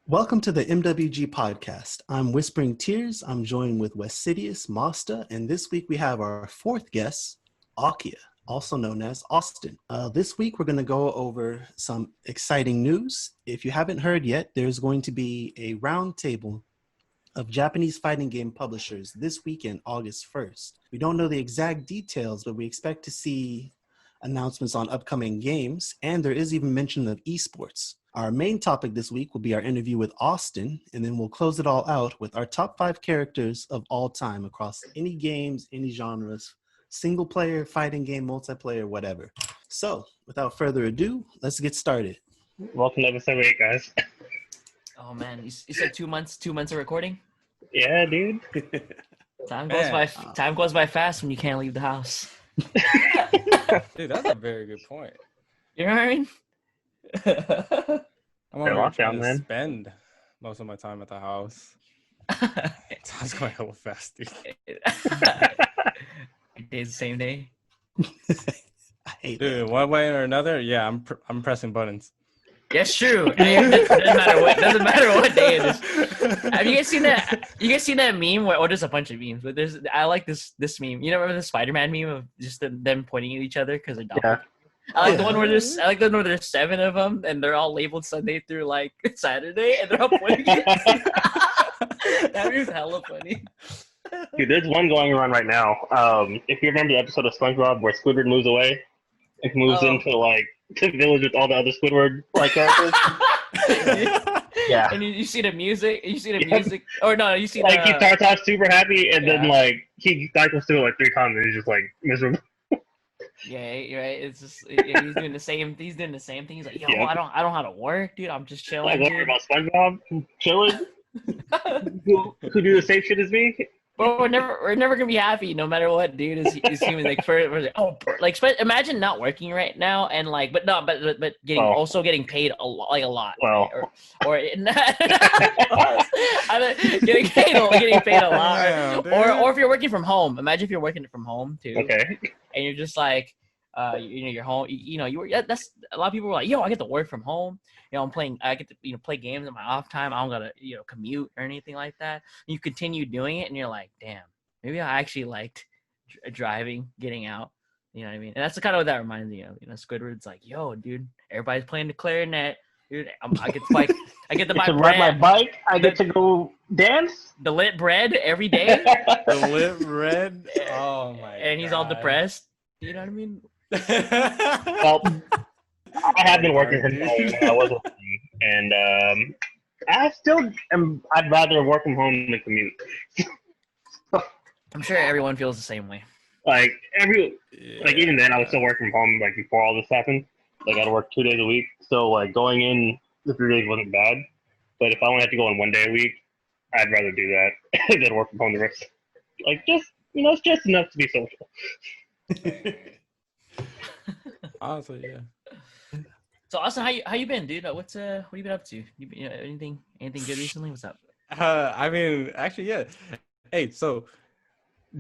Welcome to the MWG Podcast. I'm Whispering Tears. I'm joined with Westsidious, Mossta, and this week we have our fourth guest, Aukia, also known as Austin. This week we're going to go over some exciting news. If you haven't heard yet, there's going to be a roundtable of Japanese fighting game publishers this weekend, August 1st. We don't know the exact details, but we expect to see announcements on upcoming games, and there is even mention of esports. Our main topic this week will be our interview with Austin, and then we'll close it all out with our top 5 characters of all time across any games, any genres, single player, fighting game, multiplayer, whatever. So, without further ado, let's get started. Welcome to episode 8, guys. Oh man, you said 2 months of recording? Yeah, dude. Time goes by fast when you can't leave the house. Dude, that's a very good point. You know what I mean? I'm already trying to spend most of my time at the house. Time's going hella fast, dude. Days the same day. I hate Dude, one way or another, yeah, I'm pressing buttons. Yes, true. It doesn't matter what day it is. Have you guys seen that? You guys seen that meme? Or there's a bunch of memes, but I like this meme. You know, remember the Spider-Man meme of just them pointing at each other because they're dumb? Yeah. I like the one where there's 7 of them and they're all labeled Sunday through like Saturday and they're all pointing at each other. That meme's hella funny. Dude, there's one going around right now. If you remember the episode of SpongeBob where Squidward moves away, it moves into the village with all the other Squidward characters. Yeah. And you see the music. Or no, you see he starts off super happy and then he cycles through it like 3 times and he's just like miserable. Yeah, you're right. It's just he's doing the same. He's doing the same thing. He's like, I don't know how to work, dude. I'm just chilling. Like, worry about SpongeBob chilling. who do the same shit as me? Well, we're never gonna be happy no matter what, dude. Is human. Like imagine not working right now and like, but getting paid a lot. Well, or getting paid a lot. Or if you're working from home. Imagine if you're working from home too. Okay. And you're just like, you're home. That's a lot of people were like, I get to work from home. I get to play games in my off time. I don't gotta commute or anything like that. And you continue doing it, and you're like, damn, maybe I actually liked driving, getting out. You know what I mean? And that's kind of what that reminds me of. Squidward's like, yo, dude, everybody's playing the clarinet. Dude, I get to ride my bike. I get to go dance. The lit bread every day. The lit bread. Oh my! And he's all depressed. You know what I mean? Well, I have been working from home when I was working, and I still am. I'd rather work from home than commute. I'm sure everyone feels the same way. Even then, I was still working from home before all this happened. I had to work 2 days a week, so going in the 3 days wasn't bad. But if I only had to go in 1 day a week, I'd rather do that than work from home the rest. It's just enough to be social. Honestly, yeah. So Austin, how you been, dude? What have you been up to? Anything good recently? What's up? I mean, actually, yeah. Hey, so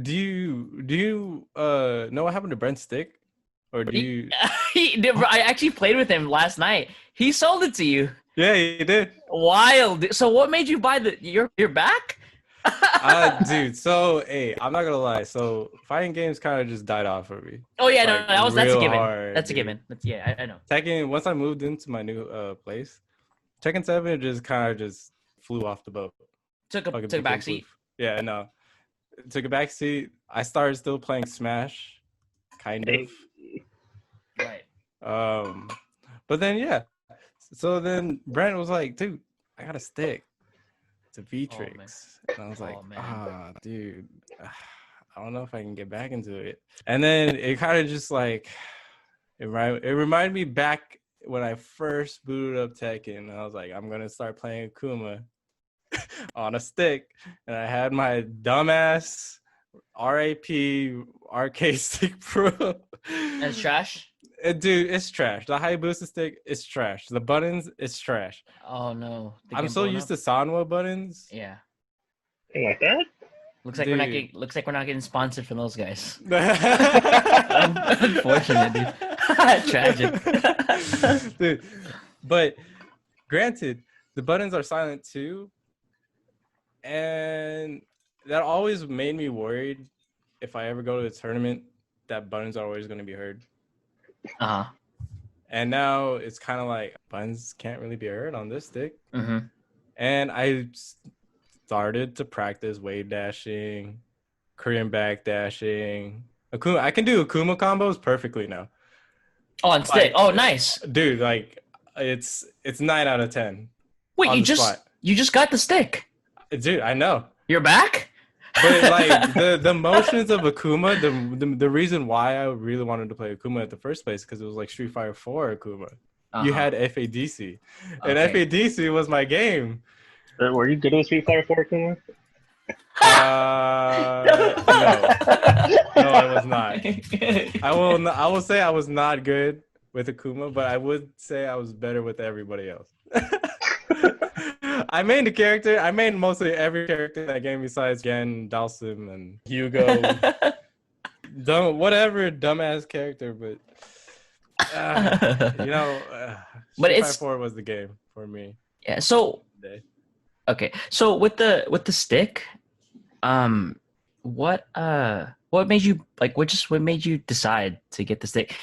do you know what happened to Brent's stick? Or do you? I actually played with him last night. He sold it to you. Yeah, he did. Wild. So what made you buy your back? Dude. So hey, I'm not gonna lie. So fighting games kind of just died off for me. Oh yeah, that's a given. Hard, that's a given. I know. Tekken. Once I moved into my new place, Tekken 7 just kind of just flew off the boat. Took a back seat. Yeah, no. Took a back seat. I started still playing Smash, kind of. Right. But then yeah. So then Brent was like, dude, I got a stick. It's a V-Trix. And I was like, dude, I don't know if I can get back into it. And then it kind of just like, it reminded me back when I first booted up Tekken. I was like, I'm going to start playing Akuma on a stick. And I had my dumbass RAP arcade stick pro. That's trash? Dude, it's trash. The Hayabusa stick is trash. The buttons, it's trash. Oh no! I'm so used to Sanwa buttons. Yeah. You like that? Looks like we're not getting sponsored from those guys. Unfortunate, dude. Tragic. Dude, but granted, the buttons are silent too. And that always made me worried if I ever go to a tournament that buttons are always going to be heard. Uh-huh. And now it's kind of like buttons can't really be heard on this stick. Mm-hmm. And I started to practice wave dashing, Korean back dashing. Akuma, I can do Akuma combos perfectly now. Oh, on stick. Oh, nice. Dude, like it's 9 out of 10. Wait, you just got the stick. Dude, I know. You're back? But like the motions of Akuma, the reason why I really wanted to play Akuma at the first place, because it was like Street Fighter 4 Akuma. You had FADC. And FADC was my game. Were you good with Street Fighter 4 Akuma? No, I was not. I will say I was not good with Akuma, but I would say I was better with everybody else. I made mostly every character in that game besides Gen, Dalsim, and Hugo. Whatever dumbass character, but Street Fighter 4 was the game for me. Yeah. So okay. So with the stick, what made you what made you decide to get the stick?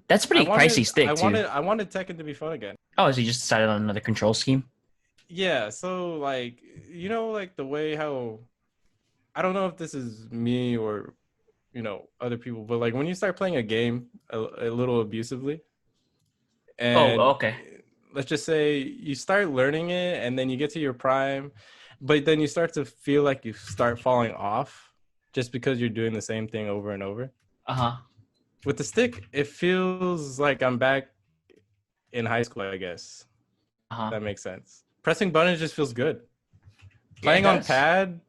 That's pretty pricey stick too. I wanted Tekken to be fun again. Oh, so you just decided on another control scheme? Yeah, so like like the way how, I don't know if this is me or other people, but like when you start playing a game a little abusively, and let's just say you start learning it and then you get to your prime, but then you start to feel like you start falling off just because you're doing the same thing over and over. With the stick, it feels like I'm back in high school, I guess. That makes sense. Pressing buttons just feels good. Playing on pad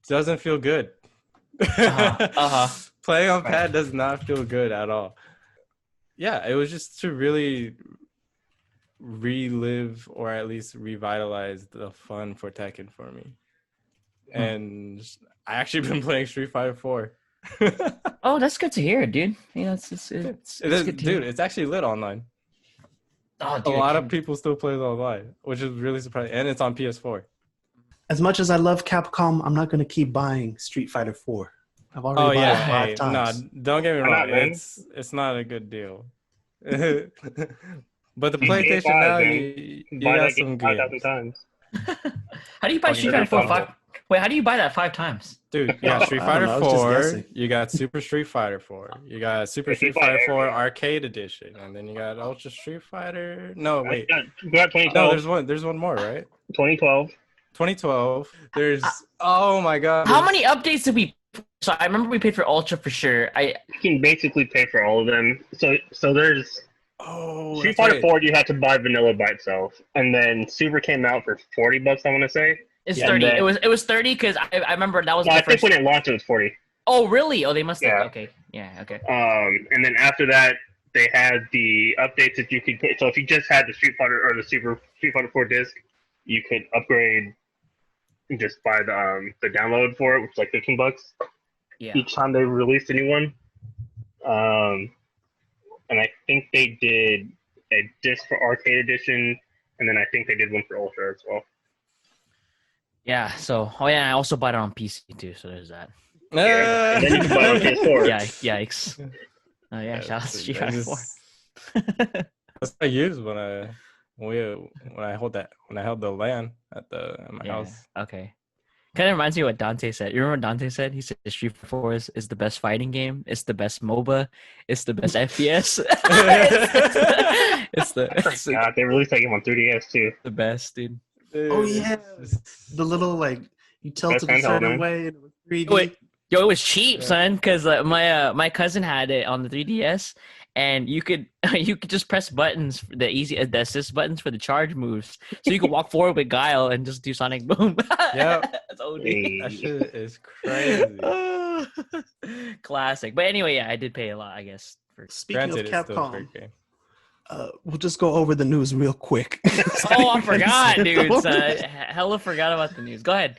doesn't feel good. Playing on pad does not feel good at all. Yeah, it was just to really relive or at least revitalize the fun for Tekken for me. And I actually been playing Street Fighter 4. Oh, that's good to hear, dude. It's good to hear. It's actually lit online. Oh, dude, a lot of people still play it online, which is really surprising. And it's on PS4. As much as I love Capcom, I'm not going to keep buying Street Fighter 4. I've already bought it 5 times. No, don't get me wrong. It's not a good deal. But the PlayStation now, you got some games. 5,000 times. How do you buy Street Fighter 4 5? Wait, how do you buy that 5 times? Dude, you got Street Fighter 4, you got Super Street Fighter 4, you got Super Street Fighter 4 Arcade Edition, and then you got Ultra Street Fighter. No, wait. You got 2012. No, there's one more, right? 2012. There's oh my god. How many updates did we? So I remember we paid for Ultra for sure. You can basically pay for all of them. So there's Street Fighter 4 you had to buy vanilla by itself, and then Super came out for $40. I want to say. It's 30. It was 30 because I remember that was the I first. think when it launched it was 40. Oh really? Oh, they must have. Okay. Yeah. Okay. And then after that, they had the updates that you could put. So if you just had the Street Fighter or the Super Street Fighter 4 disc, you could upgrade and just buy the download for it, which is like $15. Yeah. Each time they released a new one. And I think they did a disc for Arcade Edition, and then I think they did one for Ultra as well. Yeah. So, I also bought it on PC too. So there's that. And then you can buy it on PS4. Yeah. Yikes. Oh yeah. Shout out to Street Fighter 4. That's what I use when I held the LAN at my house. Okay. Kind of reminds me of what Dante said. You remember what Dante said? He said Street Fighter 4 is the best fighting game. It's the best MOBA. It's the best FPS. God, they released that game on 3DS too. The best, dude. Oh yeah, the little you tilt it a certain way and it was 3D. It was cheap, son. Because my cousin had it on the 3DS, and you could just press buttons, the assist buttons for the charge moves, so you could walk forward with Guile and just do Sonic Boom. Yeah, that's OD. That shit is crazy. Classic. But anyway, yeah, I did pay a lot, I guess. Speaking of Capcom, we'll just go over the news real quick. Oh, I forgot, dude. Hella forgot about the news. Go ahead.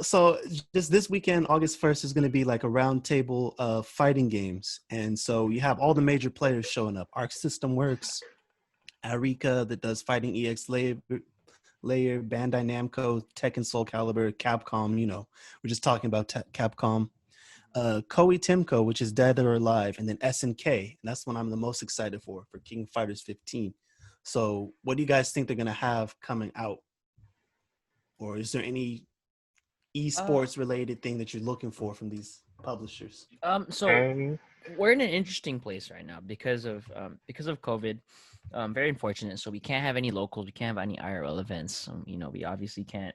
So just this weekend, August 1st, is going to be like a round table of fighting games. And so you have all the major players showing up. Arc System Works, Arika that does Fighting EX Layer, Bandai Namco, Tekken Soul Calibur, Capcom, we're just talking about Capcom. Koei Tecmo, which is Dead or Alive, and then SNK, and that's one I'm the most excited for King Fighters 15. So what do you guys think they're going to have coming out? Or is there any esports related thing that you're looking for from these publishers? So we're in an interesting place right now because of COVID. Very unfortunate. So we can't have any locals. We can't have any IRL events. We obviously can't,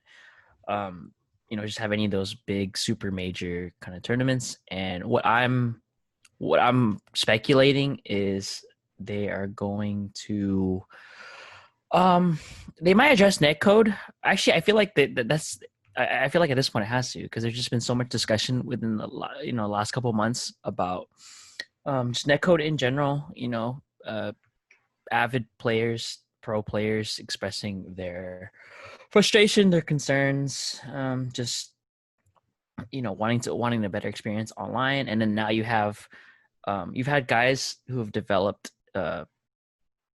just have any of those big, super major kind of tournaments. And what I'm speculating is they are going to, they might address netcode. Actually, I feel like that's. I feel like at this point it has to, because there's just been so much discussion within the last couple of months about just netcode in general. Avid players, pro players expressing their frustration, their concerns, just wanting a better experience online. And then now you have you've had guys who have developed a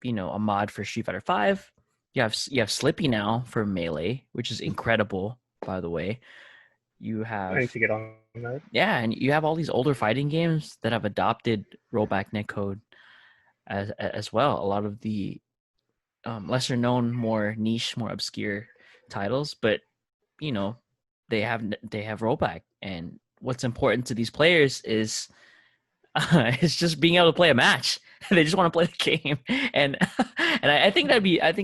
mod for Street Fighter 5. You have Slippy now for Melee, which is incredible, by the way. You have I need to get on that. Yeah, and you have all these older fighting games that have adopted rollback netcode as well. A lot of the lesser known, more niche, more obscure titles, but they have rollback. And what's important to these players is it's just being able to play a match. They just want to play the game, and I think that'd be I'm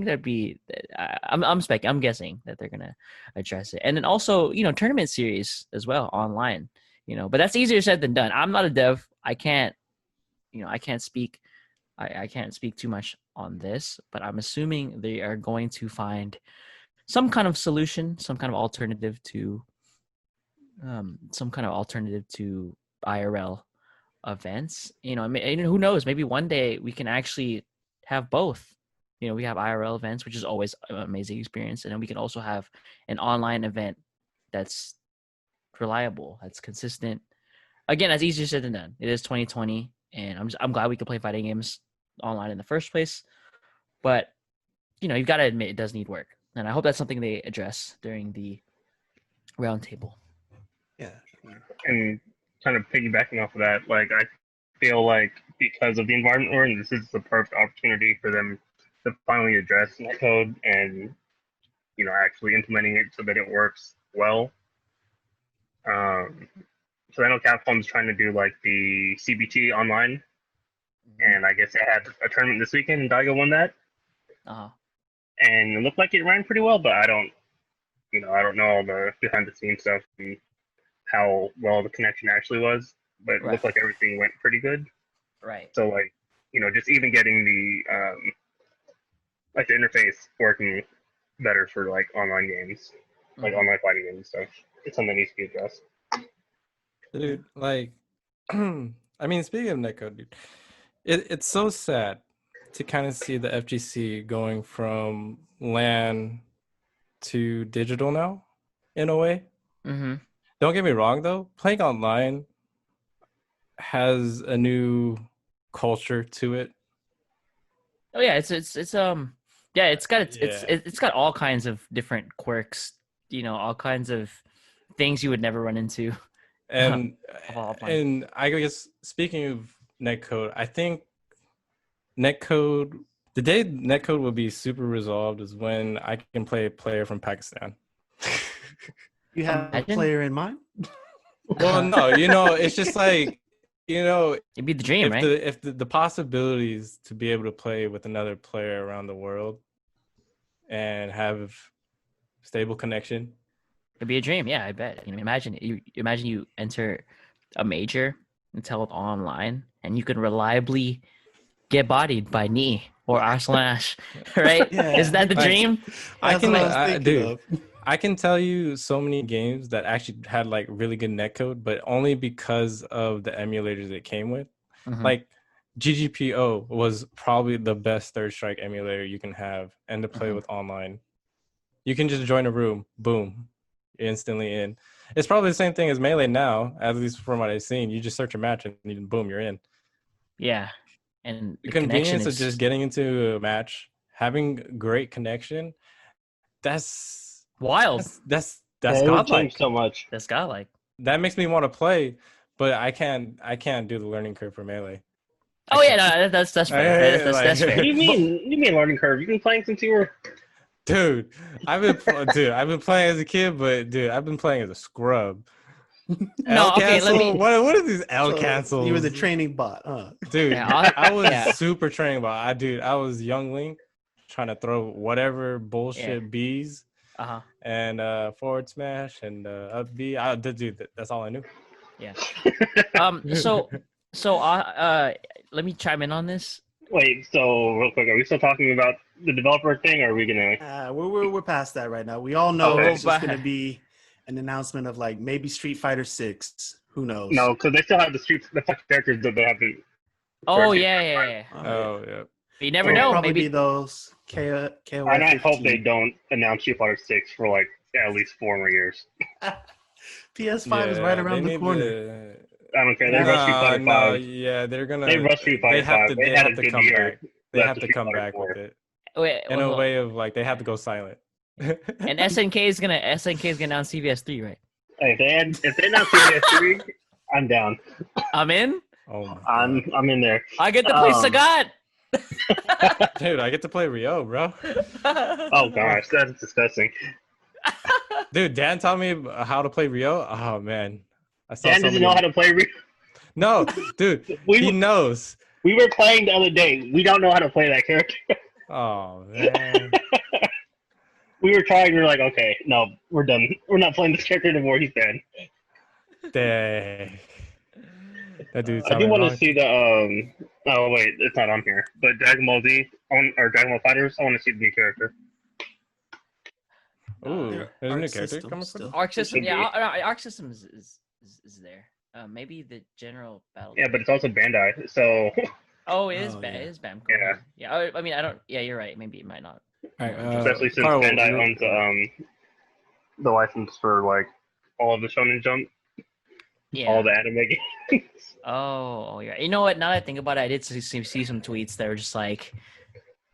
guessing that they're gonna address it. And then also tournament series as well online. But that's easier said than done. I'm not a dev. I can't speak. I can't speak too much on this, but I'm assuming they are going to find some kind of solution, some kind of alternative to IRL events. Who knows? Maybe one day we can actually have both. We have IRL events, which is always an amazing experience, and then we can also have an online event that's reliable, that's consistent. Again, that's easier said than done. It is 2020, and I'm glad we could play fighting games online in the first place. But you've got to admit it does need work, and I hope that's something they address during the roundtable. Yeah, and kind of piggybacking off of that, I feel like because of the environment we're in, this is the perfect opportunity for them to finally address netcode and actually implementing it so that it works well. So I know Capcom's trying to do the CBT online, and I guess they had a tournament this weekend, and Daigo won that. And it looked like it ran pretty well, but I don't know all the behind the scenes stuff and how well the connection actually was, but it looked like everything went pretty good. Right. So just even getting the interface working better for online games, online fighting games and stuff. It's something that needs to be addressed. Dude, I mean, speaking of netcode, dude, it's so sad to kind of see the FGC going from LAN to digital now, in a way. Mm-hmm. Don't get me wrong, though. Playing online has a new culture to it. Oh yeah, it's got all kinds of different quirks. All kinds of things you would never run into. And I guess speaking of netcode, I think the day netcode will be super resolved is when I can play a player from Pakistan. You have a player in mind? Well, no, it's just it'd be the dream, right? If the possibilities to be able to play with another player around the world and have stable connection. It'd be a dream, yeah, I bet. Imagine you enter a major and tell it online, and you can reliably get bodied by Knee or Arslash, right? Yeah. Is that the dream? I can tell you so many games that actually had really good netcode, but only because of the emulators it came with. Mm-hmm. GGPO was probably the best Third Strike emulator you can have and to play with online. You can just join a room, boom, you're instantly in. It's probably the same thing as Melee now, at least from what I've seen. You just search a match and boom, you're in. Yeah. And the convenience of just getting into a match having great connection, that's wild. That's it would godlike. change so much. That's godlike. That makes me want to play, but I can't do the learning curve for Melee. Oh yeah, no, that's fair. That's fair. What do you mean? You mean learning curve? You've been playing since you were. Dude, I've been playing as a kid, but dude, I've been playing as a scrub. No, okay, let me. What are these L cancels? You were the training bot, dude. Yeah, I was super training bot. I was young Link trying to throw whatever bullshit Bs. And forward smash and up B. Dude, that's all I knew. Yeah. So let me chime in on this. Wait, so real quick, are we still talking about the developer thing, or are we gonna? We're past that right now. We all know it's just gonna be an announcement of like maybe Street Fighter 6. Who knows? No, because they still have the characters that they have to. Oh yeah. Oh yeah. You never know. Probably Maybe be those KOF. And I hope they don't announce Street Fighter 6 for like at least 4 more years. PS5 is right around the corner. I don't care. They rushed Street Fighter 5. No, yeah, they're gonna. They rushed Street Fighter 5. They have to come back. They have to come back with it. In a way of like they have to go silent. And SNK is gonna announce CVS 3, right? Hey, if they announce CVS 3, I'm down. I'm in. Oh my I'm in there. I get to play Sagat. Dude, I get to play Rio, bro. Oh gosh, that's disgusting. Dude, Dan taught me how to play Rio. Oh man, Dan doesn't know how to play Rio. No, dude, he knows. We were playing the other day. We don't know how to play that character. Oh man. We were trying. We were like, okay, no, we're done. We're not playing this character anymore. He's dead. Dang. That dude. I do want to see the Oh wait, it's not on here. But Dragon Ball Z or Dragon Ball Fighters. I want to see the new character. Ooh, there's a new character coming from Arc System. Yeah, Arc System is there. Maybe the general battle. Yeah, but it's also Bandai. So. Oh, it is Bamco. Yeah. Yeah. I mean, I don't. Yeah, you're right. Maybe it might not. All right, especially since Bandai owns the license for like all of the Shonen Jump. Yeah. All the anime games. Oh, yeah. You know what? Now that I think about it, I did see some tweets that were just like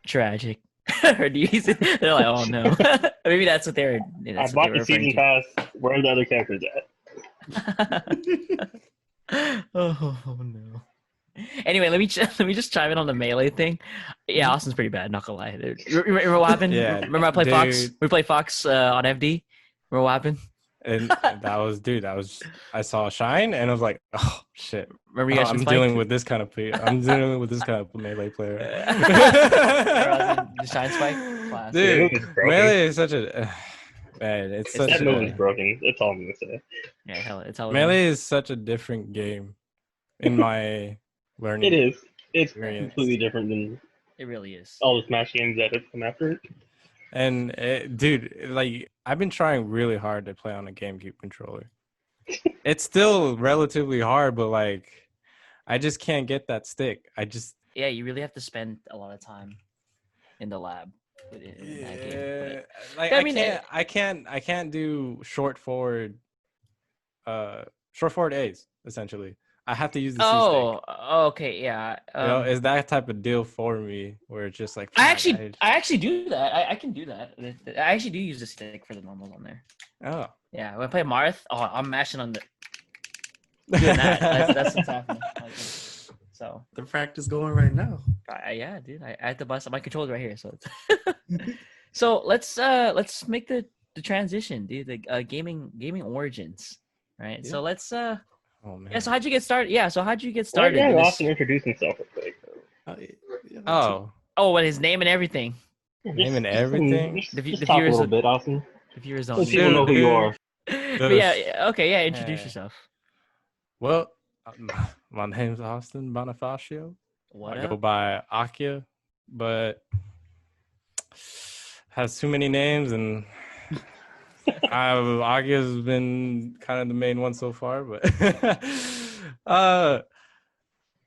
tragic. Or do you see? They're like, oh no. Maybe that's what they're. I bought the season pass. Where are the other characters at? Oh no. Anyway, let me just chime in on the Melee thing. Yeah, Austin's pretty bad. Not gonna lie. Remember what happened? Yeah. Remember I played Fox. We played Fox on FD. Remember what happened? And that was I saw Shine and I was like, oh shit. Remember you guys I'm dealing with this kind of player. I'm dealing with this kind of Melee player. The Shine Spike class. Dude, Melee is such a man. It's such that move is broken. That's all I'm gonna say. Yeah, hell, it's all Melee is such a different game in my learning. It is. It's experience. completely different than it really is. All the Smash games that have come after it. And dude, like I've been trying really hard to play on a GameCube controller. It's still relatively hard, but like I just can't get that stick. Yeah, you really have to spend a lot of time in the lab in that game. Like I can't do short forward A's essentially. I have to use the C stick. Okay, yeah. It's that type of deal for me where it's just like I actually do that. I can do that. I actually do use the stick for the normals on there. Oh. Yeah, when I play Marth, I'm mashing on the doing that. That's what's happening. So the practice going right now. Yeah, dude. I had to bust up my controls right here. So so let's make the transition, dude. The gaming origins. Right. Yeah. So let's Oh man. Yeah, so how'd you get started? Yeah, Austin introduce himself real quick. What his name and everything. Name and everything. The viewers talk a little bit, Austin. The viewers don't. Let people know who you are. But yeah, introduce yourself. Well, my name's Austin Bonifacio. I go by Aukia, but has too many names and Aukia's been kind of the main one so far, but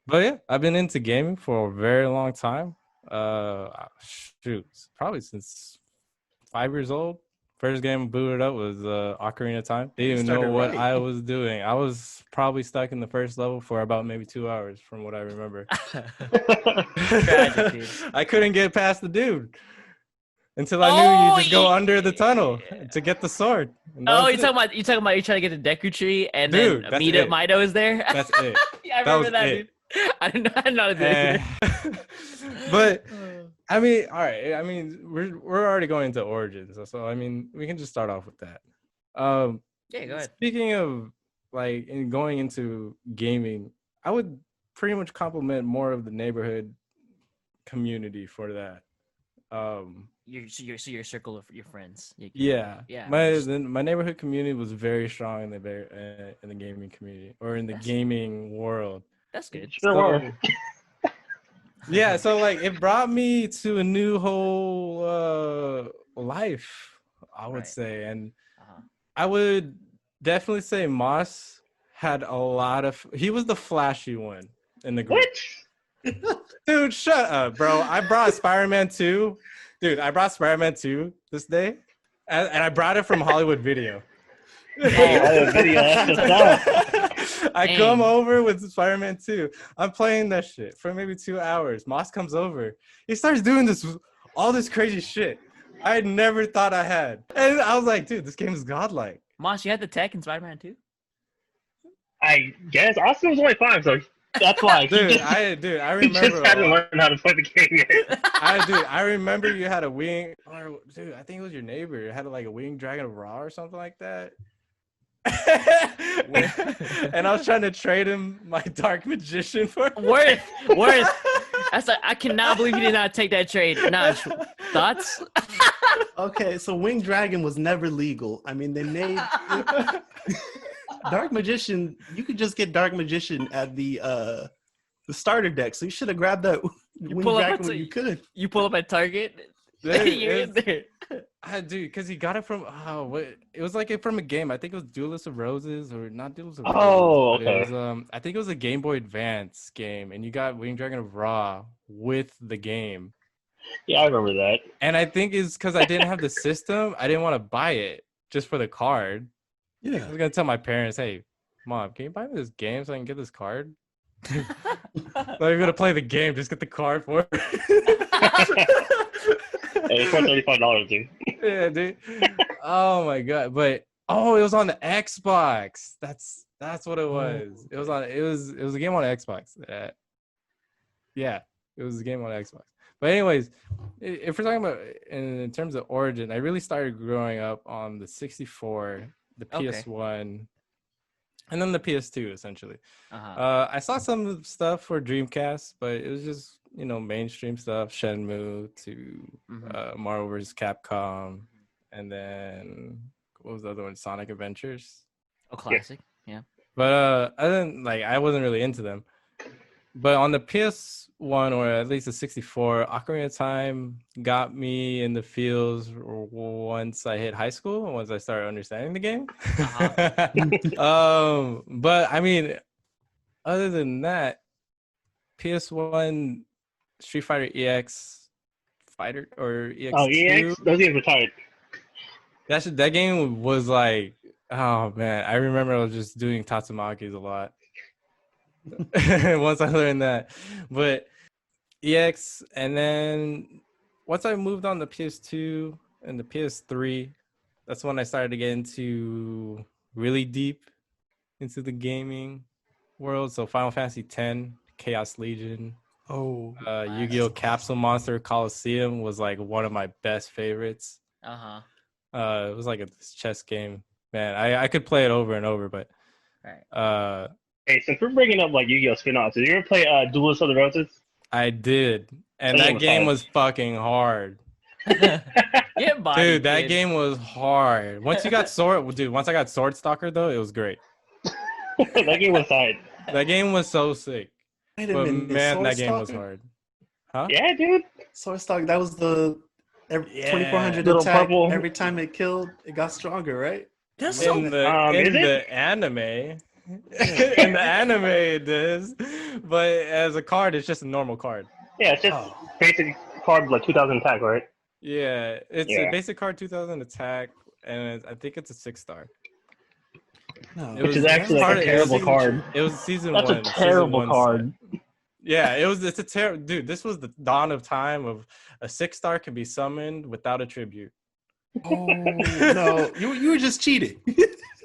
yeah, I've been into gaming for a very long time. Probably since 5 years old. First game booted up was Ocarina of Time. Didn't even know what I was doing. I was probably stuck in the first level for about maybe 2 hours from what I remember. Tragic, dude. I couldn't get past the dude until I knew you just go under the tunnel to get the sword. Oh, you're talking about you're trying to get the Deku Tree and dude, then Mido is there. That's it. Yeah, I remember that dude. I didn't know that. But I mean, all right. I mean, we're already going into Origins, so I mean, we can just start off with that. Yeah, go ahead. Speaking of like going into gaming, I would pretty much compliment more of the neighborhood community for that. Your circle of your friends. Yeah. My neighborhood community was very strong in the gaming community or in the gaming world. That's good. Yeah, so like it brought me to a new whole life, I would say, and I would definitely say Moss had a lot of. He was the flashy one in the group. What? Dude, shut up, bro! I brought Spider-Man 2. Dude, I brought Spider-Man 2 this day, and I brought it from Hollywood Video. Hollywood Video, that's what's up. I come over with Spider-Man 2. I'm playing that shit for maybe 2 hours. Moss comes over. He starts doing all this crazy shit I never thought I had. And I was like, dude, this game is godlike. Moss, you had the tech in Spider-Man 2? I guess Austin was only 5, so that's why. I remember. He just had to learn how to play the game yet. I remember you had a wing, or dude, I think it was your neighbor. You had like a winged dragon of Ra or something like that. And I was trying to trade him my dark magician for worth. That's like, I cannot believe you did not take that trade. Notch, thoughts? Okay, so Winged Dragon was never legal. I mean, they made Dark Magician. You could just get Dark Magician at the starter deck. So you should have grabbed that Winged Dragon when you could. You pull up at Target. You're in there. Dude, because he got it from it was like from a game. I think it was Duelist of Roses or not Duelist of Roses. Oh, okay. It was, I think it was a Game Boy Advance game, and you got Winged Dragon of Ra with the game. Yeah, I remember that. And I think it's because I didn't have the system. I didn't want to buy it just for the card. Yeah, I was gonna tell my parents, "Hey, Mom, can you buy me this game so I can get this card?" Like, you're gonna play the game, just get the card for it. It's for $35, dude. Yeah, dude. Oh my god! But it was on the Xbox. That's what it was. It was a game on Xbox. Yeah, it was a game on Xbox. But anyways, if we're talking about in terms of origin, I really started growing up on the 64, the PS1, and then the PS2 essentially. I saw some stuff for Dreamcast, but it was just mainstream stuff, Shenmue to Marvel vs. Capcom, and then what was the other one? Sonic Adventures. Oh, classic. Yeah. But I wasn't really into them. But on the PS1 or at least the 64, Ocarina of Time got me in the feels once I hit high school, once I started understanding the game. But I mean, other than that, PS1 Street Fighter EX Fighter or EX2. Oh, EX? Those games were tight. That game was like, oh man, I remember I was just doing Tatsumakis a lot. Once I learned that. But EX, and then once I moved on to PS2 and the PS3, that's when I started to get into really deep into the gaming world. So Final Fantasy X, Chaos Legion, Yu-Gi-Oh! Capsule Monster Coliseum was like one of my best favorites. It was like a chess game. Man, I could play it over and over, but hey, since we're bringing up like Yu-Gi-Oh! Spin-offs, did you ever play Duelist of the Roses? I did, and that game was fucking hard. Dude, that game was hard. Once you got once I got Sword Stalker though, it was great. That game was tight. That game was so sick. Wait a minute, man, Sword that game Stalker? was hard. Huh? Yeah, dude. Sword Stalker, that was the 2400 little attack. purple. Every time it killed, it got stronger, right? That's in the anime. In the anime it does, but as a card, it's just a normal card. Yeah, it's just basic card like 2000 attack, right? Yeah, it's a basic card 2000 attack. and I think it's a 6-star. No, Which is actually like a terrible card. It was season That's 1. a terrible card. Yeah, it's a terrible. Dude, this was the dawn of time of a 6-star can be summoned without a tribute. Oh no, you were just cheating.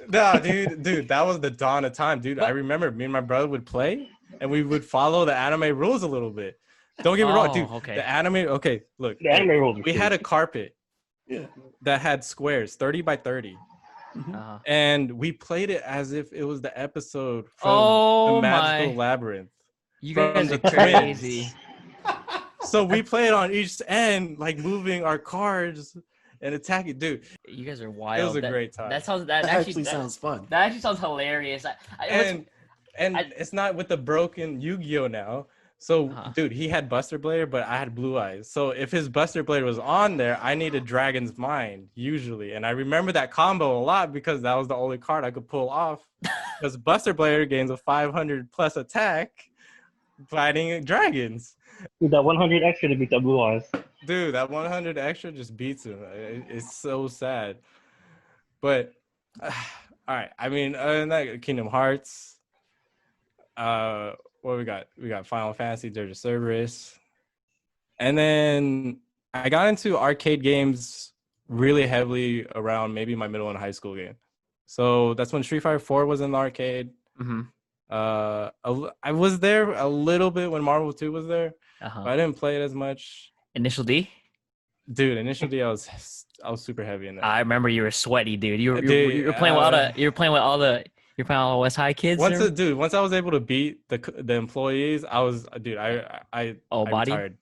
Nah, dude, that was the dawn of time, dude. I remember me and my brother would play, and we would follow the anime rules a little bit. Don't get me wrong, dude. Okay. The anime. Okay, look. The anime rules. We had a carpet. Yeah. That had squares, 30 by 30. Uh-huh. And we played it as if it was the episode from the Magical Labyrinth. You guys are crazy. So we played on each end, like moving our cards and attacking. Dude, you guys are wild. It was a great time. That actually sounds fun. That actually sounds hilarious. And it's not with the broken Yu-Gi-Oh now. So, dude, he had Buster Blader, but I had Blue Eyes. So if his Buster Blader was on there, I needed Dragon's Mind, usually. And I remember that combo a lot because that was the only card I could pull off. Because Buster Blader gains a 500+ attack fighting dragons. Dude, that 100 extra to beat that Blue Eyes. Dude, that 100 extra just beats him. It's so sad. But, all right. I mean, other than that, Kingdom Hearts. What we got? We got Final Fantasy, Dirge of Cerberus. And then I got into arcade games really heavily around maybe my middle and high school game. So that's when Street Fighter 4 was in the arcade. Mm-hmm. I was there a little bit when Marvel 2 was there. But I didn't play it as much. Initial D? Dude, Initial D, I was super heavy in that. I remember you were sweaty, dude. You were playing with all the West High kids. Once I was able to beat the employees, I retired.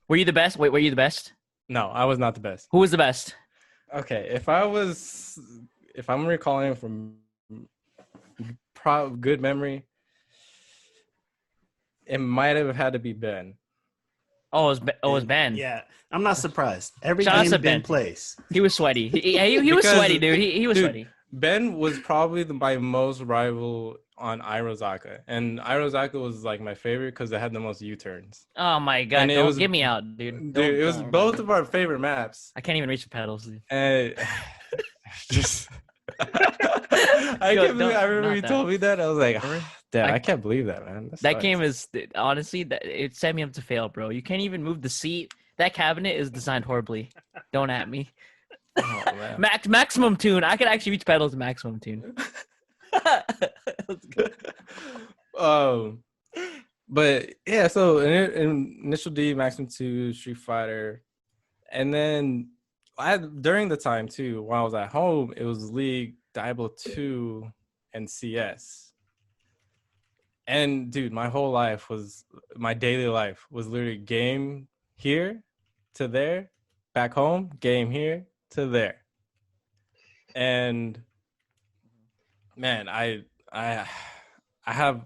Were you the best? Wait, were you the best? No, I was not the best. Who was the best? Okay, if I'm recalling from good memory, it might have had to be Ben. Oh, it was Ben. Yeah, I'm not surprised. Every game Ben plays. He was sweaty. He was sweaty, dude. He was sweaty. Ben was probably my most rival on Irozaka. And Irozaka was like my favorite because it had the most U-turns. Oh my god, don't get me out, dude. Dude, it was both of our favorite maps. I can't even reach the pedals, dude. And just I remember you told me that. I was like, damn, I can't believe that, man. That game is honestly it set me up to fail, bro. You can't even move the seat. That cabinet is designed horribly. Don't at me. Oh, man. Maximum tune. I could actually reach pedals to maximum tune. But yeah, so in Initial D, Maximum 2, Street Fighter, and then during the time too, while I was at home, it was League, Diablo 2, and CS. And dude, my daily life was literally game here to there, back home, game here to there. And man, I have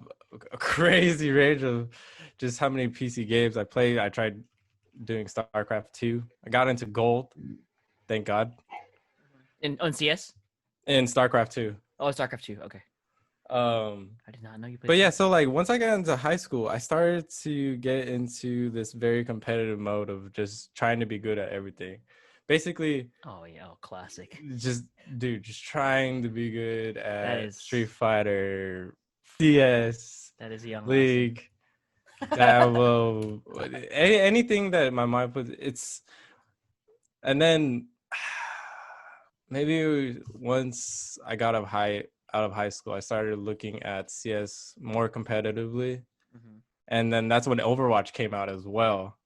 a crazy range of just how many PC games I played. I tried doing StarCraft 2. I got into gold, thank God. On CS? In StarCraft 2. Oh, StarCraft 2. Okay. I did not know you played. But yeah, so like once I got into high school, I started to get into this very competitive mode of just trying to be good at everything. Basically, classic. Just trying to be good at Street Fighter, CS, that is a young League, Diablo, anything that my mind puts. And then maybe once I got out of high school, I started looking at CS more competitively, and then that's when Overwatch came out as well.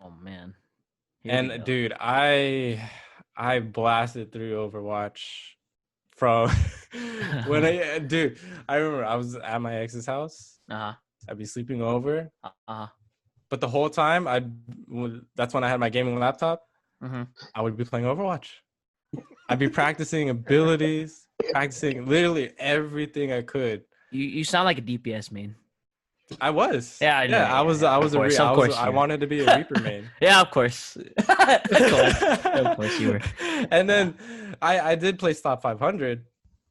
Oh man. And dude, I blasted through Overwatch from when I remember I was at my ex's house. I'd be sleeping over. But the whole time that's when I had my gaming laptop. I would be playing Overwatch. I'd be practicing abilities, practicing literally everything I could. You sound like a DPS main. I was. Yeah, I know. Yeah, I was. I wanted to be a Reaper main. Yeah, of course. Of course you were. And then I did play Top 500.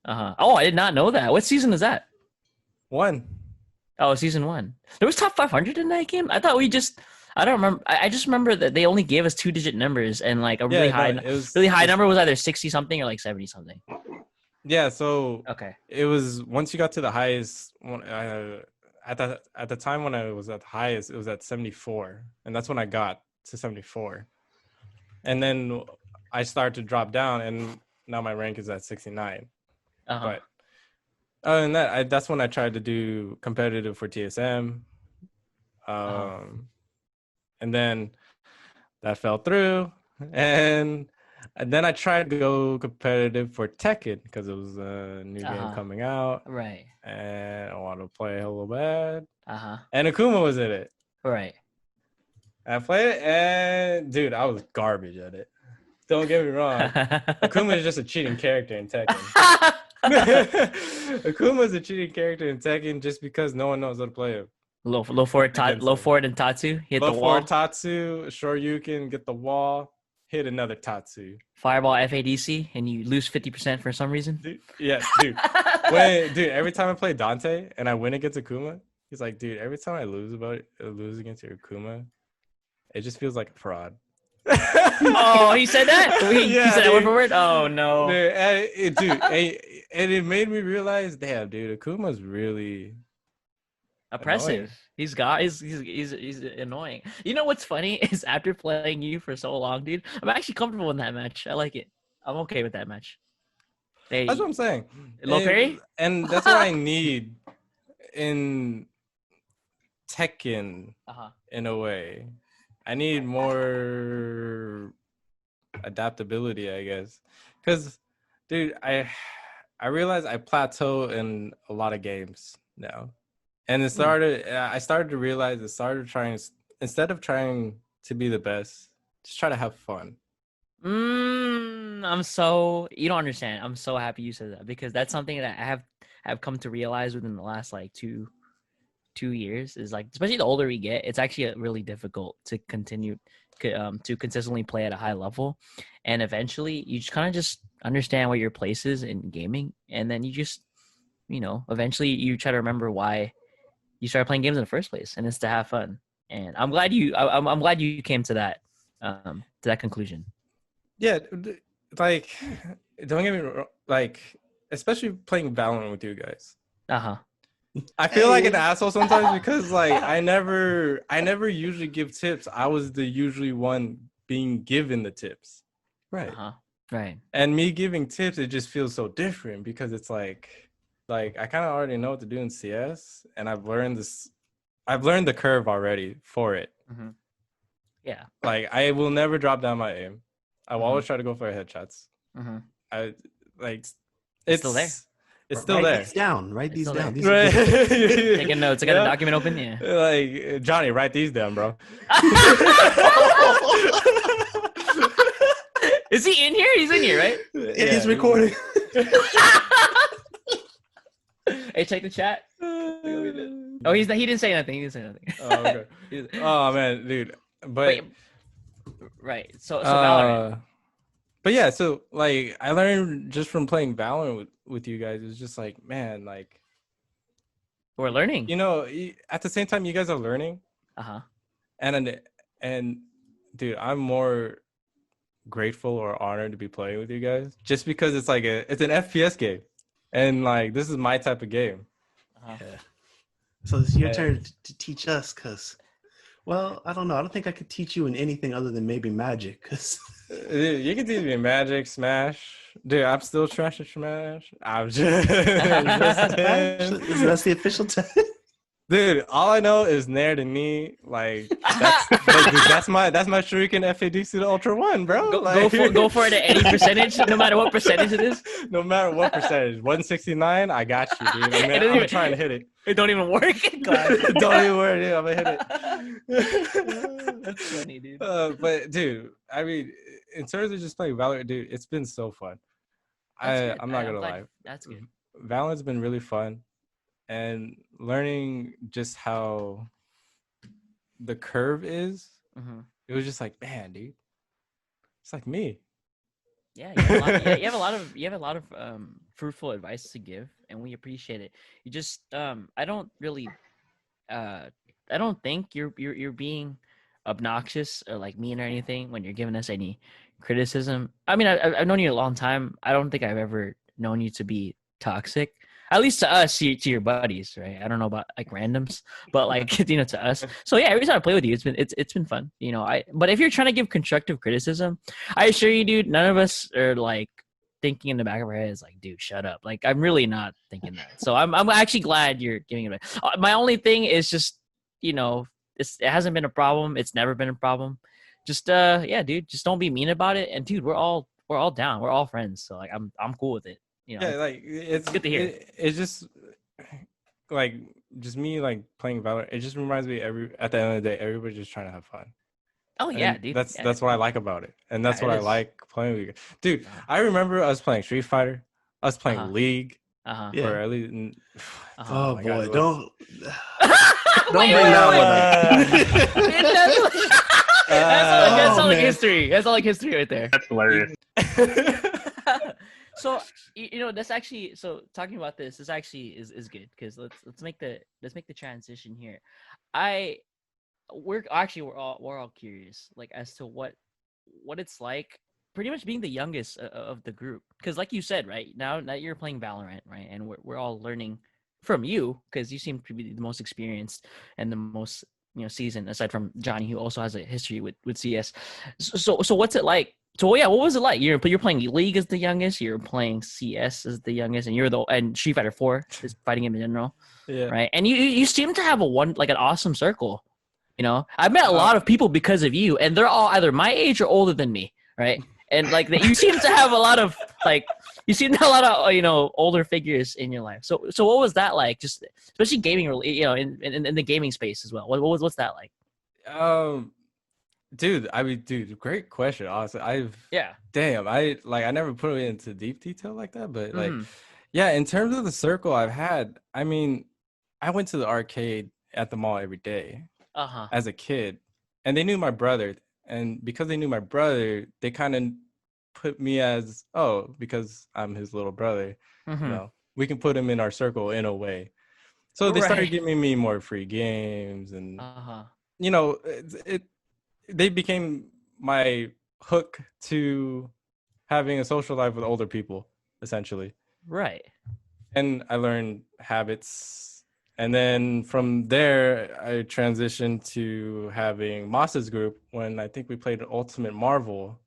Oh, I did not know that. What season is that? 1. Oh, season 1. There was Top 500 in that game. I I don't remember. I just remember that they only gave us 2-digit numbers, and like a really high number was either 60 something or like 70 something. Yeah, so okay, it was once you got to the highest one. At the time when I was at the highest, it was at 74, and that's when I got to 74, and then I started to drop down, and now my rank is at 69. But other than that, that's when I tried to do competitive for TSM, and then that fell through, and then I tried to go competitive for Tekken because it was a new game coming out, right? And I wanted to play Hello Bad, and Akuma was in it, right? I played it, and dude, I was garbage at it. Don't get me wrong, Akuma is just a cheating character in Tekken. Akuma is a cheating character in Tekken just because no one knows how to play him. Low forward and Tatsu hit the wall. Low forward Tatsu, Shoryuken, get the wall, hit another Tatsu. Fireball FADC, and you lose 50% for some reason. Dude, every time I play Dante and I win against Akuma, he's like, dude, every time I lose against your Akuma, it just feels like a fraud. Oh, he said that? He said that word for word? Oh, no. Dude, and it made me realize, damn, dude, Akuma's really oppressive. Annoying. He's annoying. You know what's funny is after playing you for so long, dude, I'm actually comfortable in that match. I like it. I'm okay with that match. That's what I'm saying. Low parry? And that's what I need in Tekken in a way. I need more adaptability, I guess. Because, dude, I realized I plateau in a lot of games now. And I started to realize instead of trying to be the best, just try to have fun. You don't understand. I'm so happy you said that, because that's something that I have come to realize within the last like two years, is like, especially the older we get, it's actually really difficult to continue to consistently play at a high level. And eventually you just kind of just understand what your place is in gaming. And then you just, eventually you try to remember why you started playing games in the first place, and it's to have fun. And I'm glad I'm glad you came to that conclusion. Yeah, like, don't get me wrong, like, especially playing Valorant with you guys. I feel like an asshole sometimes because like I never usually give tips. I was the usually one being given the tips. Right. Right. And me giving tips, it just feels so different because it's like I kind of already know what to do in CS, and I've learned the curve already for it. Yeah. Like, I will never drop down my aim. I will always try to go for headshots. It's still there. It's still there. Write these down. Right. Taking notes. I got a document open. Yeah. Like, Johnny, write these down, bro. Is he in here? He's in here, right? Yeah, he's recording. Hey, check the chat. Oh, he didn't say nothing. Oh, okay. Oh man, dude. But right. So Valorant. But yeah, so like I learned just from playing Valorant with you guys. It was just like, man, like we're learning. At the same time, you guys are learning. And dude, I'm more grateful or honored to be playing with you guys, just because it's like it's an FPS game, and like this is my type of game. Yeah. So it's your turn to teach us, because, well, I don't know. I don't think I could teach you in anything other than maybe Magic, because you can teach me Magic, Smash. Dude, I'm still trash at Smash. I'm just that's the official tag. Dude, all I know is Nair to knee. Like that's my Shuriken FADC to Ultra One, bro. Go for it at any percentage, no matter what percentage it is. No matter what percentage, 169, I got you, dude. I'm trying to hit it. It don't even work. Don't even worry, dude. I'm gonna hit it. That's funny, dude. But dude, I mean, in terms of just playing Valorant, dude, it's been so fun. I'm not gonna lie. That's good. Valorant's been really fun. And learning just how the curve is, it was just like, man, dude, it's like me. Yeah, you have a lot of fruitful advice to give, and we appreciate it. You just, I don't think you're being obnoxious or like mean or anything when you're giving us any criticism. I mean, I've known you a long time. I don't think I've ever known you to be toxic. At least to us, to your buddies, right? I don't know about like randoms, but like to us. So yeah, every time I play with you, it's been fun. But if you're trying to give constructive criticism, I assure you, dude, none of us are like thinking in the back of our heads like, dude, shut up. Like I'm really not thinking that. So I'm actually glad you're giving it back. My only thing is just, it hasn't been a problem. It's never been a problem. Just yeah, dude, just don't be mean about it. And dude, we're all down. We're all friends. So like I'm cool with it. Yeah, like it's good to hear. It's just like just me like playing Valorant. It just reminds me at the end of the day, everybody's just trying to have fun. Oh yeah, dude. That's what I like about it, and that's what I like playing with you. Dude, I remember us playing Street Fighter, us playing League, or at least. Oh boy, God, don't bring that one up. That's all like history. That's all like history right there. That's hilarious. So that's actually talking about this actually is good because let's make the transition here. We're all curious like as to what it's like pretty much being the youngest of the group because like you said right now that you're playing Valorant right and we're all learning from you because you seem to be the most experienced and the most seasoned aside from Johnny who also has a history with CS. So what's it like? So yeah, what was it like? You're playing League as the youngest. You're playing CS as the youngest, and Street Fighter 4 is fighting game in general, right? And you seem to have an awesome circle. I've met a lot of people because of you, and they're all either my age or older than me, right? And like you seem to have a lot of older figures in your life. So what was that like? Just especially gaming, in the gaming space as well. What's that like? Dude, great question. Honestly, I never put it into deep detail like that, but like, yeah, in terms of the circle I've had, I mean, I went to the arcade at the mall every day as a kid, and they knew my brother, and because they knew my brother, they kind of put me as because I'm his little brother, we can put him in our circle in a way. So they started giving me more free games, and they became my hook to having a social life with older people, essentially. Right. And I learned habits. And then from there, I transitioned to having Mossta's group when I think we played Ultimate Marvel.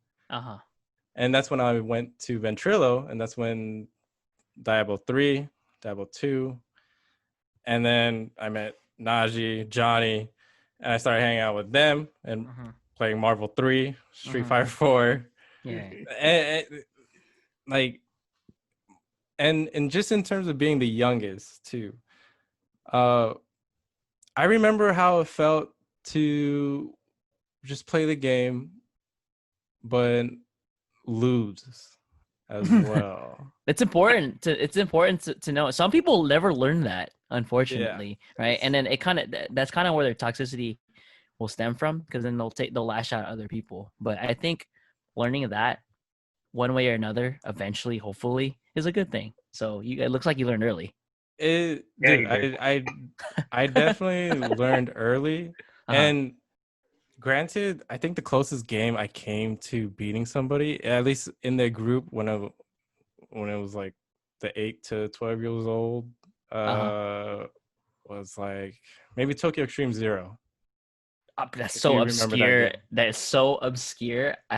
And that's when I went to Ventrilo, and that's when Diablo 3, Diablo 2. And then I met Najee, Johnny, and I started hanging out with them and playing Marvel 3, Street Fighter 4. Yeah. And just in terms of being the youngest too. I remember how it felt to just play the game but lose as well. It's important to know. Some people never learn that, unfortunately, right? And then that's kind of where their toxicity will stem from, because then they'll lash out at other people. But I think learning that one way or another, eventually, hopefully, is a good thing. So it looks like you learned early. I definitely learned early, and granted, I think the closest game I came to beating somebody, at least in the group, when it was like the 8 to 12 years old, was like maybe Tokyo Extreme Zero. That's so obscure. That is so obscure. I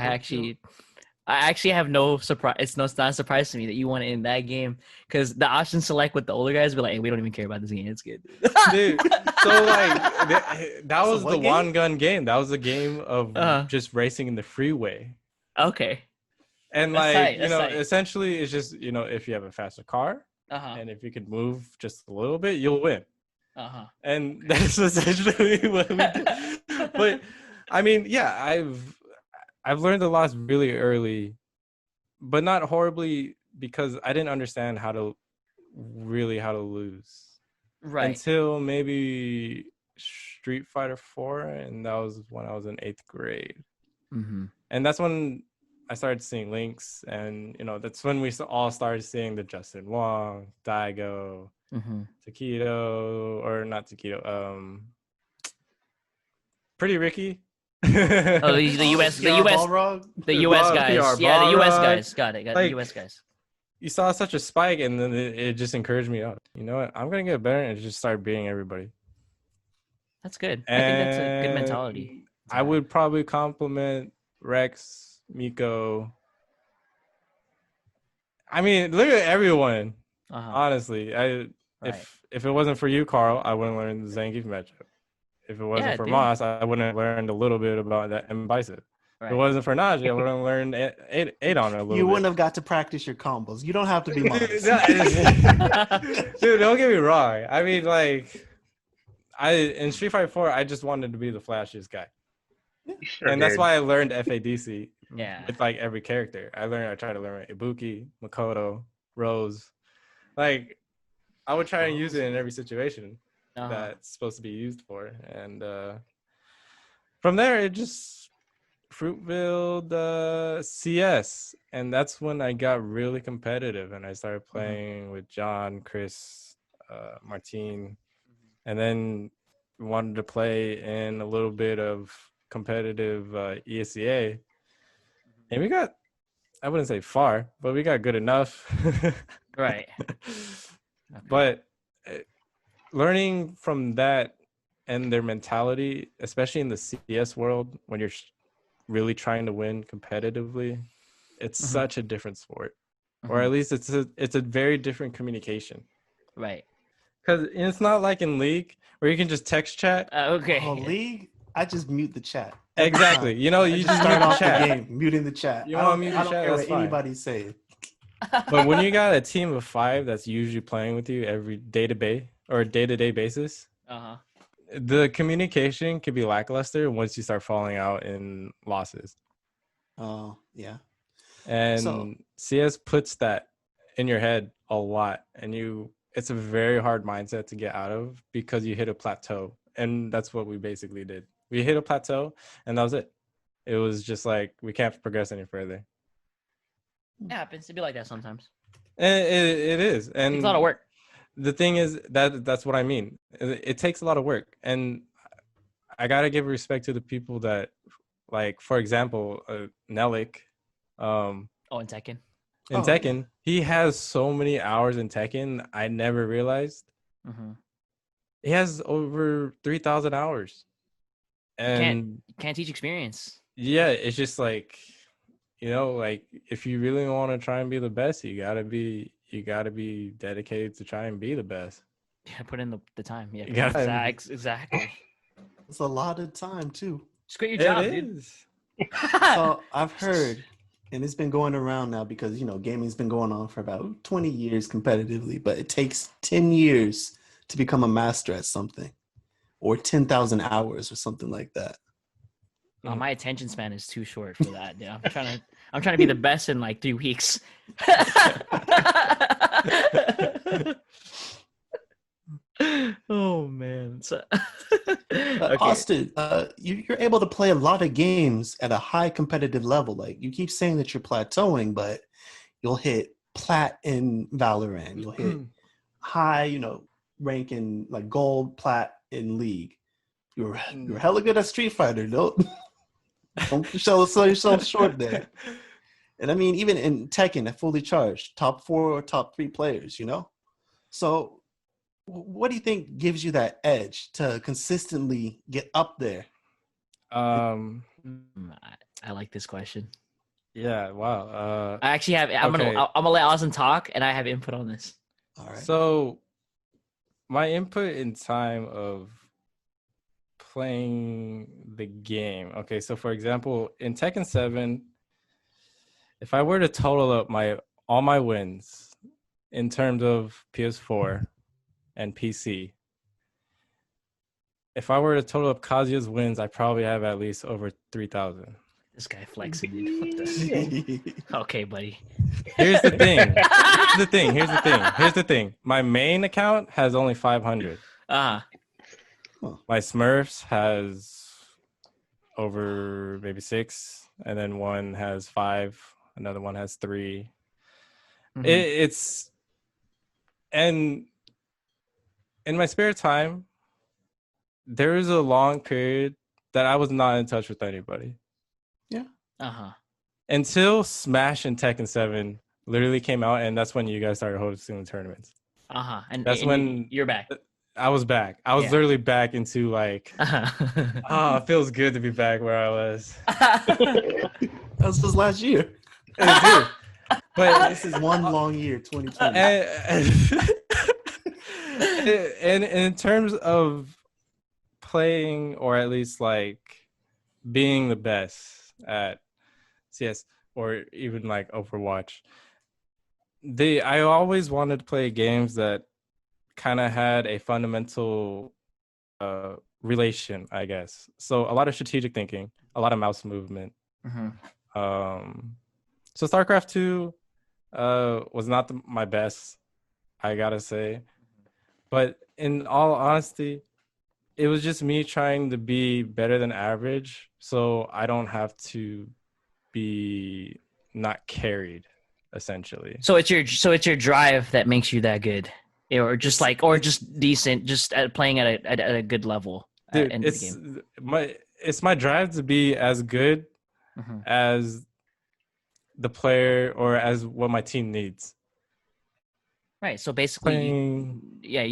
actually have no surprise. It's not a surprise to me that you won it in that game, because the option select with the older guys be like, hey, we don't even care about this game. It's good. Dude, so like that was the one gun game. That was a game of just racing in the freeway. Okay. And that's tight. Essentially it's just, if you have a faster car and if you can move just a little bit, you'll win. And that's essentially what we did. But I mean, yeah, I've learned a lot really early, but not horribly, because I didn't understand how to lose. Right. Until maybe Street Fighter 4, and that was when I was in 8th grade. And that's when I started seeing links, and that's when we all started seeing the Justin Wong, Daigo, Taquito, or not Taquito, Pretty Ricky. Oh, the US, the US, Balrog? the US guys. PR, Yeah, the US Balrog. guys. Got it. Got Like, the US guys. You saw such a spike, and then it just encouraged me out. You know what? I'm gonna get better and just start beating everybody. That's good. And I think that's a good mentality. I would probably compliment Rex, Miko. I mean, look at everyone. Honestly, if it wasn't for you, Carl, I wouldn't learn the Zangief matchup. If it wasn't for Moss, I wouldn't have learned a little bit about that M Bison. Right. If it wasn't for Najee, I would have learned Adon a little bit. You wouldn't have got to practice your combos. You don't have to be Moss. Dude, don't get me wrong. I mean, like, in Street Fighter 4, I just wanted to be the flashiest guy. Sure and that's why I learned FADC with like every character. I tried to learn Ibuki, Makoto, Rose. Like, I would try and use it in every situation that's supposed to be used for. And from there, it just Fruitville CS. And that's when I got really competitive. And I started playing with John, Chris, Martine. And then wanted to play in a little bit of competitive ESEA. And we got, I wouldn't say far, but we got good enough. Right. But learning from that and their mentality, especially in the CS world, when you're really trying to win competitively, it's such a different sport. Or at least it's a very different communication. Right. Because it's not like in League where you can just text chat. Okay. Oh, League, I just mute the chat. Exactly. You know, you just start mute off the chat. the game, muting the chat. You want to mute the I don't chat? care That's what fine. anybody's saying. But when you got a team of 5 that's usually playing with you every day-to-day basis, the communication could be lackluster once you start falling out in losses. Oh, yeah. And CS puts that in your head a lot, and it's a very hard mindset to get out of because you hit a plateau. And that's what we basically did. We hit a plateau, and that was it. It was just like, we can't progress any further. It happens to be like that sometimes. And it is. And it's a lot of work. The thing is that's what I mean. It takes a lot of work. And I got to give respect to the people that, like, for example, Nelik. In Tekken. In Tekken, he has so many hours in Tekken, I never realized. He has over 3,000 hours. And you can't teach experience. Yeah, it's just like, you know, like, if you really want to try and be the best, you gotta be dedicated to try and be the best. Yeah, put in the time. Yeah, exactly. It's a lot of time too. Just quit your job, dude. So I've heard, and it's been going around now because, you know, gaming's been going on for about 20 years competitively, but it takes 10 years to become a master at something, or 10,000 hours or something like that. My attention span is too short for that. Yeah, I'm trying to be the best in like 3 weeks. Oh man. Austin, you're able to play a lot of games at a high competitive level. Like, you keep saying that you're plateauing, but you'll hit plat in Valorant. You'll hit high, you know, rank in like gold, plat in League. You're hella good at Street Fighter. Don't sell yourself short there. And I mean, even in Tekken, at fully charged, top 4 or top 3 players, you know? So what do you think gives you that edge to consistently get up there? I like this question. Yeah, wow. I actually have, I'm gonna let Austin talk, and I have input on this. All right. So my input in time of playing the game. Okay, so for example, in Tekken 7, if I were to total up all my wins in terms of PS4 and PC, if I were to total up Kazuya's wins, I probably have at least over 3,000. This guy flexing, dude. What the... Okay, buddy. Here's the thing. My main account has only 500. My Smurfs has over maybe 6, and then one has 5, another one has 3. It's, and in my spare time, there is a long period that I was not in touch with anybody. Yeah. Until Smash and Tekken 7 literally came out, and that's when you guys started hosting the tournaments. And that's when you're back. I was back. I was literally back into like, it feels good to be back where I was. That was just last year. Dude, but this is one long year, 2020. And in terms of playing, or at least like being the best at CS or even like Overwatch, I always wanted to play games that kind of had a fundamental relation, I guess. So a lot of strategic thinking, a lot of mouse movement. So StarCraft 2 was not my best, I gotta say. But in all honesty, it was just me trying to be better than average, so I don't have to be not carried, essentially. So it's your drive that makes you that good, or just decent, just at playing at a good level. Dude, it's my drive to be as good as the player or as what my team needs. Right. So basically,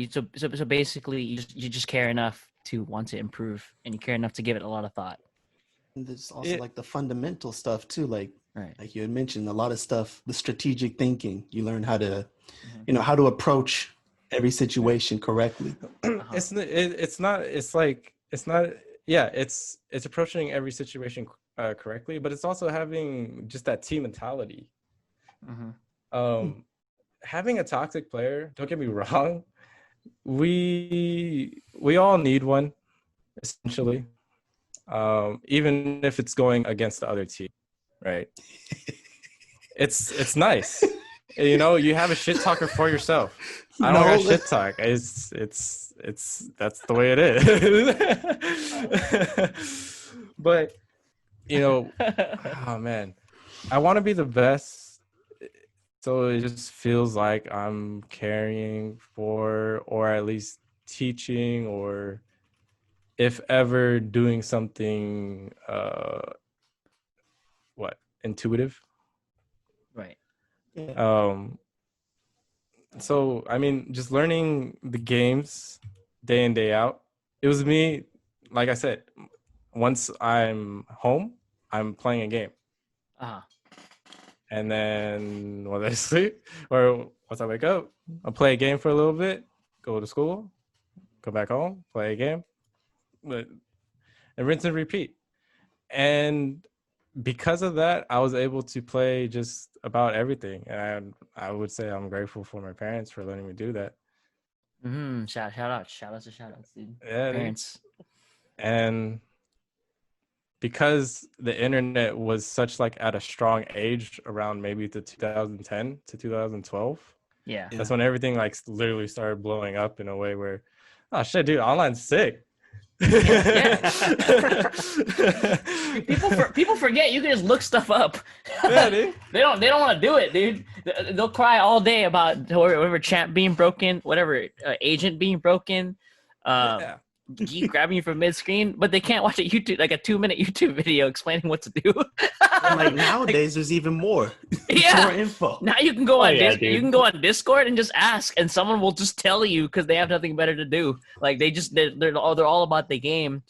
so basically, you just care enough to want to improve, and you care enough to give it a lot of thought. And there's also like the fundamental stuff too, like you had mentioned, a lot of stuff, the strategic thinking. You learn how to, how to approach every situation correctly. It's approaching every situation correctly, but it's also having just that team mentality. Having a toxic player, don't get me wrong, we all need one, essentially. Even if it's going against the other team, right? It's nice. You have a shit talker for yourself. I don't got shit talk. It's that's the way it is. But oh man, I want to be the best. So it just feels like I'm caring for, or at least teaching, or if ever doing something, intuitive. Right. So, I mean, just learning the games day in, day out. It was me, like I said, once I'm home, I'm playing a game. And then when I sleep, or once I wake up, I'll play a game for a little bit, go to school, go back home, play a game, and rinse and repeat. And because of that, I was able to play just about everything. And I would say I'm grateful for my parents for letting me do that. Shout outs, dude. Yeah, parents. And because the internet was such like at a strong age around maybe the 2010 to 2012. Yeah. That's when everything like literally started blowing up in a way where, oh shit, dude, online's sick. People forget you can just look stuff up. Yeah, dude. They don't want to do it, dude. They'll cry all day about whatever champ being broken, whatever agent being broken. Geek grabbing you from mid-screen, but they can't watch a 2-minute YouTube video explaining what to do. Like nowadays, there's even more. Yeah, more info. Now you can go you can go on Discord and just ask, and someone will just tell you because they have nothing better to do. Like they're all about the game,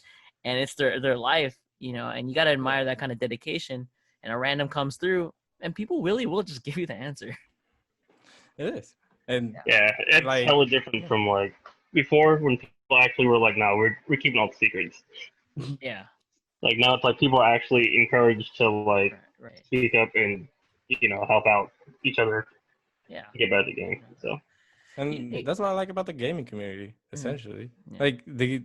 and it's their life, And you gotta admire that kind of dedication. And a random comes through, and people really will just give you the answer. It is, and it's like hella different from like before when people actually were like, no, we're keeping all the secrets. Yeah. Like now it's like people are actually encouraged to like speak up and help out each other. Yeah. To get better at the game. So. And that's what I like about the gaming community, essentially. Yeah. Like if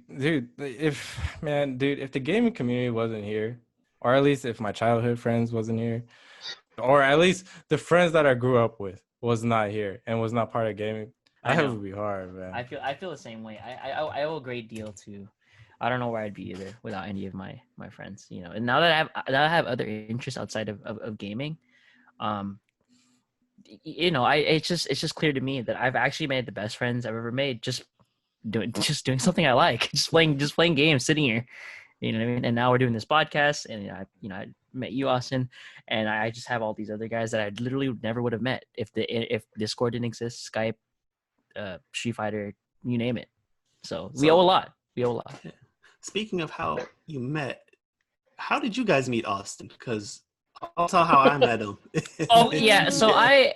the gaming community wasn't here, or at least if my childhood friends wasn't here, or at least the friends that I grew up with was not here and was not part of gaming, it would be hard, man. I feel the same way. I owe a great deal to. I don't know where I'd be either without any of my friends, And now that I have other interests outside of gaming, it's just clear to me that I've actually made the best friends I've ever made just doing something I like, just playing games, sitting here, You know what I mean? And now we're doing this podcast, and I met you, Austin, and I just have all these other guys that I literally never would have met if Discord didn't exist, Skype, Street Fighter, you name it. So we owe a lot. Speaking of how you met, how did you guys meet Austin? Because I'll tell how I met him. Oh yeah, so I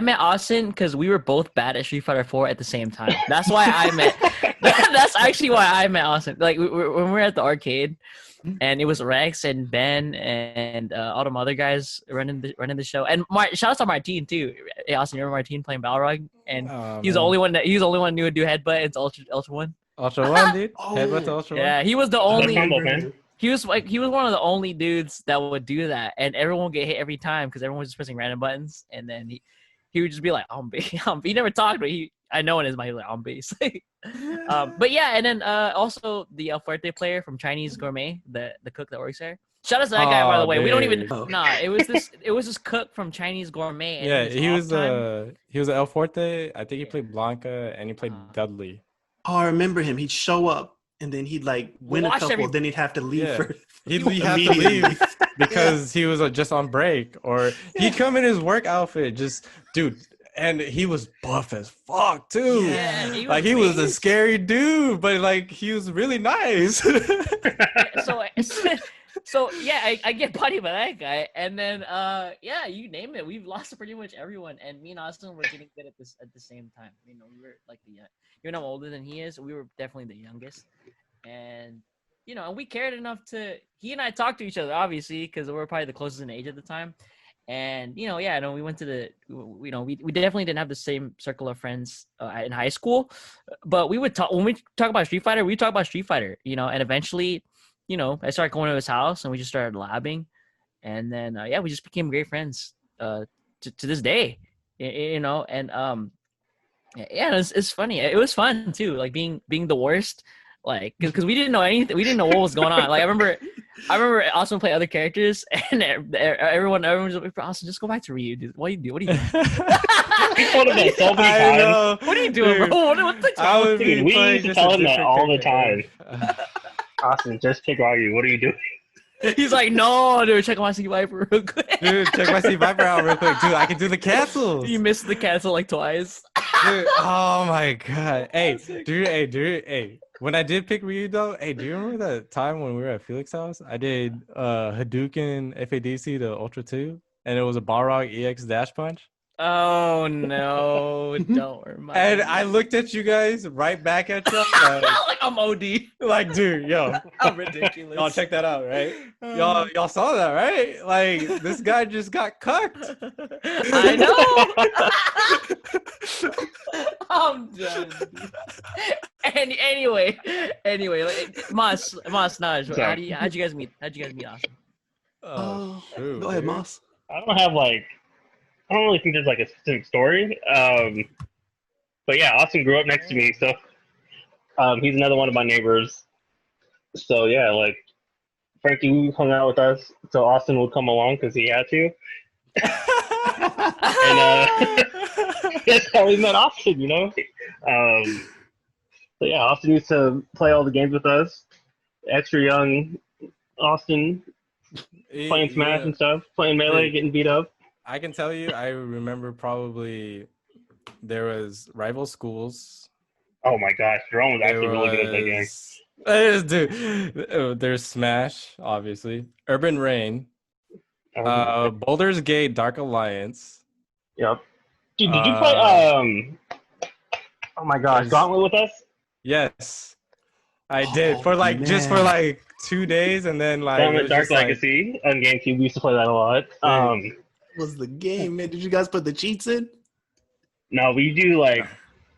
met Austin because we were both bad at Street Fighter 4 at the same time. That's why I met. That's actually why I met Austin. Like when we were at the arcade, and it was Rex and Ben and all them other guys running the show. And shout out to Martine too. Hey, Austin, you remember Martine playing Balrog? And he was the only one who knew to do headbutt. It's Ultra One. Ultra One, dude. Headbutt to Ultra One. Yeah, he was the only. He was one of the only dudes that would do that, and everyone would get hit every time because everyone was just pressing random buttons, and then he would just be like, "I'm base." He never talked, but I know in his mind he was like, "I'm base." But yeah, and then also the El Fuerte player from Chinese Gourmet, the cook that works there. Shout out to that guy, by the way. Dude. We don't even it was this cook from Chinese Gourmet. And he was a El Fuerte. I think he played Blanca and he played Dudley. Oh, I remember him. He'd show up. And then he'd like win a couple, then he'd have to leave. He'd have to leave because he was just on break, or he'd come in his work outfit, dude. And he was buff as fuck too. Yeah, he was a scary dude, but like he was really nice. So yeah, I get bodied by that guy, and then you name it. We've lost to pretty much everyone, and me and Austin were getting good at the same time. You know, we were like even though I'm older than he is, we were definitely the youngest, and and we cared enough he and I talked to each other obviously because we were probably the closest in age at the time, and we went to we definitely didn't have the same circle of friends in high school, but we would talk when we talk about Street Fighter. We talk about Street Fighter, and eventually. I started going to his house and we just started labbing, and then we just became great friends to this day, and it's funny. It was fun too, like being the worst, like because we didn't know anything. We didn't know what was going on. Like I remember Austin play other characters, and everyone was like, Austin, just go back to Ryu, dude. What do you do? He told him that so many times. What are you doing, bro? What the time? Dude, we used to tell him that all the time. Austin, just pick Ryu. What are you doing? He's like, no, dude, check my C Viper real quick. Dude, check my C Viper out real quick. Dude, I can do the cancels. You missed the cancel like twice. Dude, oh my god. Hey. When I did pick Ryu though, hey, do you remember that time when we were at Felix's house? I did Hadouken FADC to Ultra 2, and it was a Balrog EX dash punch. Oh no, don't remind And me. I looked at you guys right back at you. Like I'm OD. Like, dude, yo. I'm ridiculous. Y'all check that out, right? Y'all saw that, right? Like, this guy just got cucked. I know. I'm done. And anyway, like, Moss, Naj, how'd you guys meet? How'd you guys meet Austin? Go ahead, Moss. I don't really think there's like a specific story. But yeah, Austin grew up next to me, so he's another one of my neighbors. So yeah, like Frankie hung out with us, so Austin would come along because he had to. And that's how we met Austin, So yeah, Austin used to play all the games with us. Extra young Austin playing Smash and stuff, playing Melee, getting beat up. I can tell you, I remember probably there was Rival Schools. Oh my gosh, Jerome was actually really good at that game. There's Smash, obviously. Urban Reign. Baldur's Gate Dark Alliance. Yep. Dude, did you play oh my gosh, Gauntlet with us? Yes. I did for just for 2 days, and then Gauntlet Dark Legacy on GameCube. We used to play that a lot. Was the game, man? Did you guys put the cheats in? No, we do I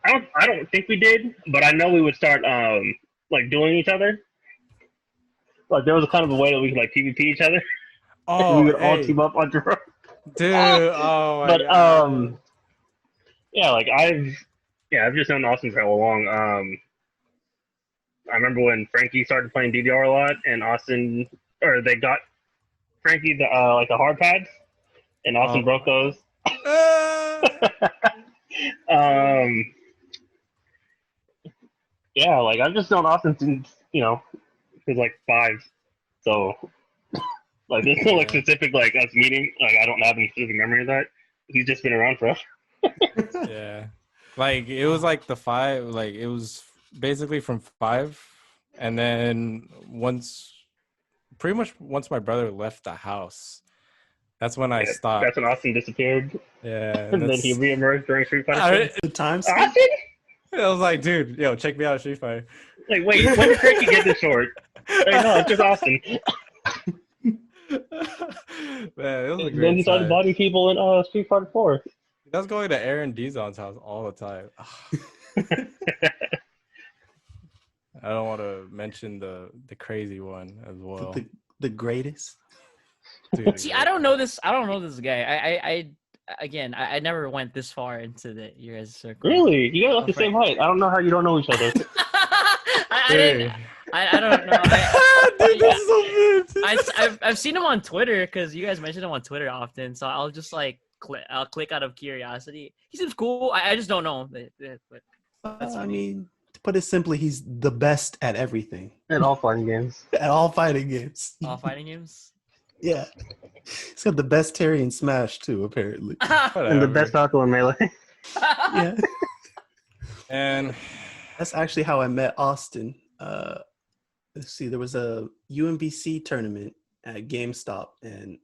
don't think we did, but I know we would start dueling each other. Like there was a kind of a way that we could PvP each other. Oh, we would all team up on Jerome. Dude, oh my god. Yeah, I've just known Austin for a long. I remember when Frankie started playing DDR a lot, and they got Frankie the hard pads, and Austin broke those. Yeah, I've just known Austin since was like 5. So like there's no like specific like us meeting. Like I don't have any specific memory of that. He's just been around forever. Yeah, like it was like the 5. Like it was basically from 5, and then pretty much once my brother left the house, that's when I stopped. That's when Austin disappeared. Yeah, and then he reemerged during Street Fighter. The time Austin? I was like, dude, yo, check me out at Street Fighter. Like, wait, when did Frankie get this short? Like, no, it's just Austin. Man, it was a great Then he started bodying people in Street Fighter 4. I was going to Aaron Dizon's house all the time. I don't want to mention the crazy one as well. The greatest. Dude, See, I don't know this guy. I never went this far into your guys' circle. Really? You guys are the same height. I don't know how you don't know each other. I don't know. Dude, this is so weird. I've seen him on Twitter because you guys mention him on Twitter often. So I'll just like click out of curiosity. He seems cool. I just don't know him. But I mean, to put it simply, he's the best at everything. At all fighting games. At all fighting games. All fighting games? Yeah. He's got the best Terry in Smash, too, apparently. And the best Falco in Melee. Yeah. And that's actually how I met Austin. Let's see, there was a UMBC tournament at GameStop, and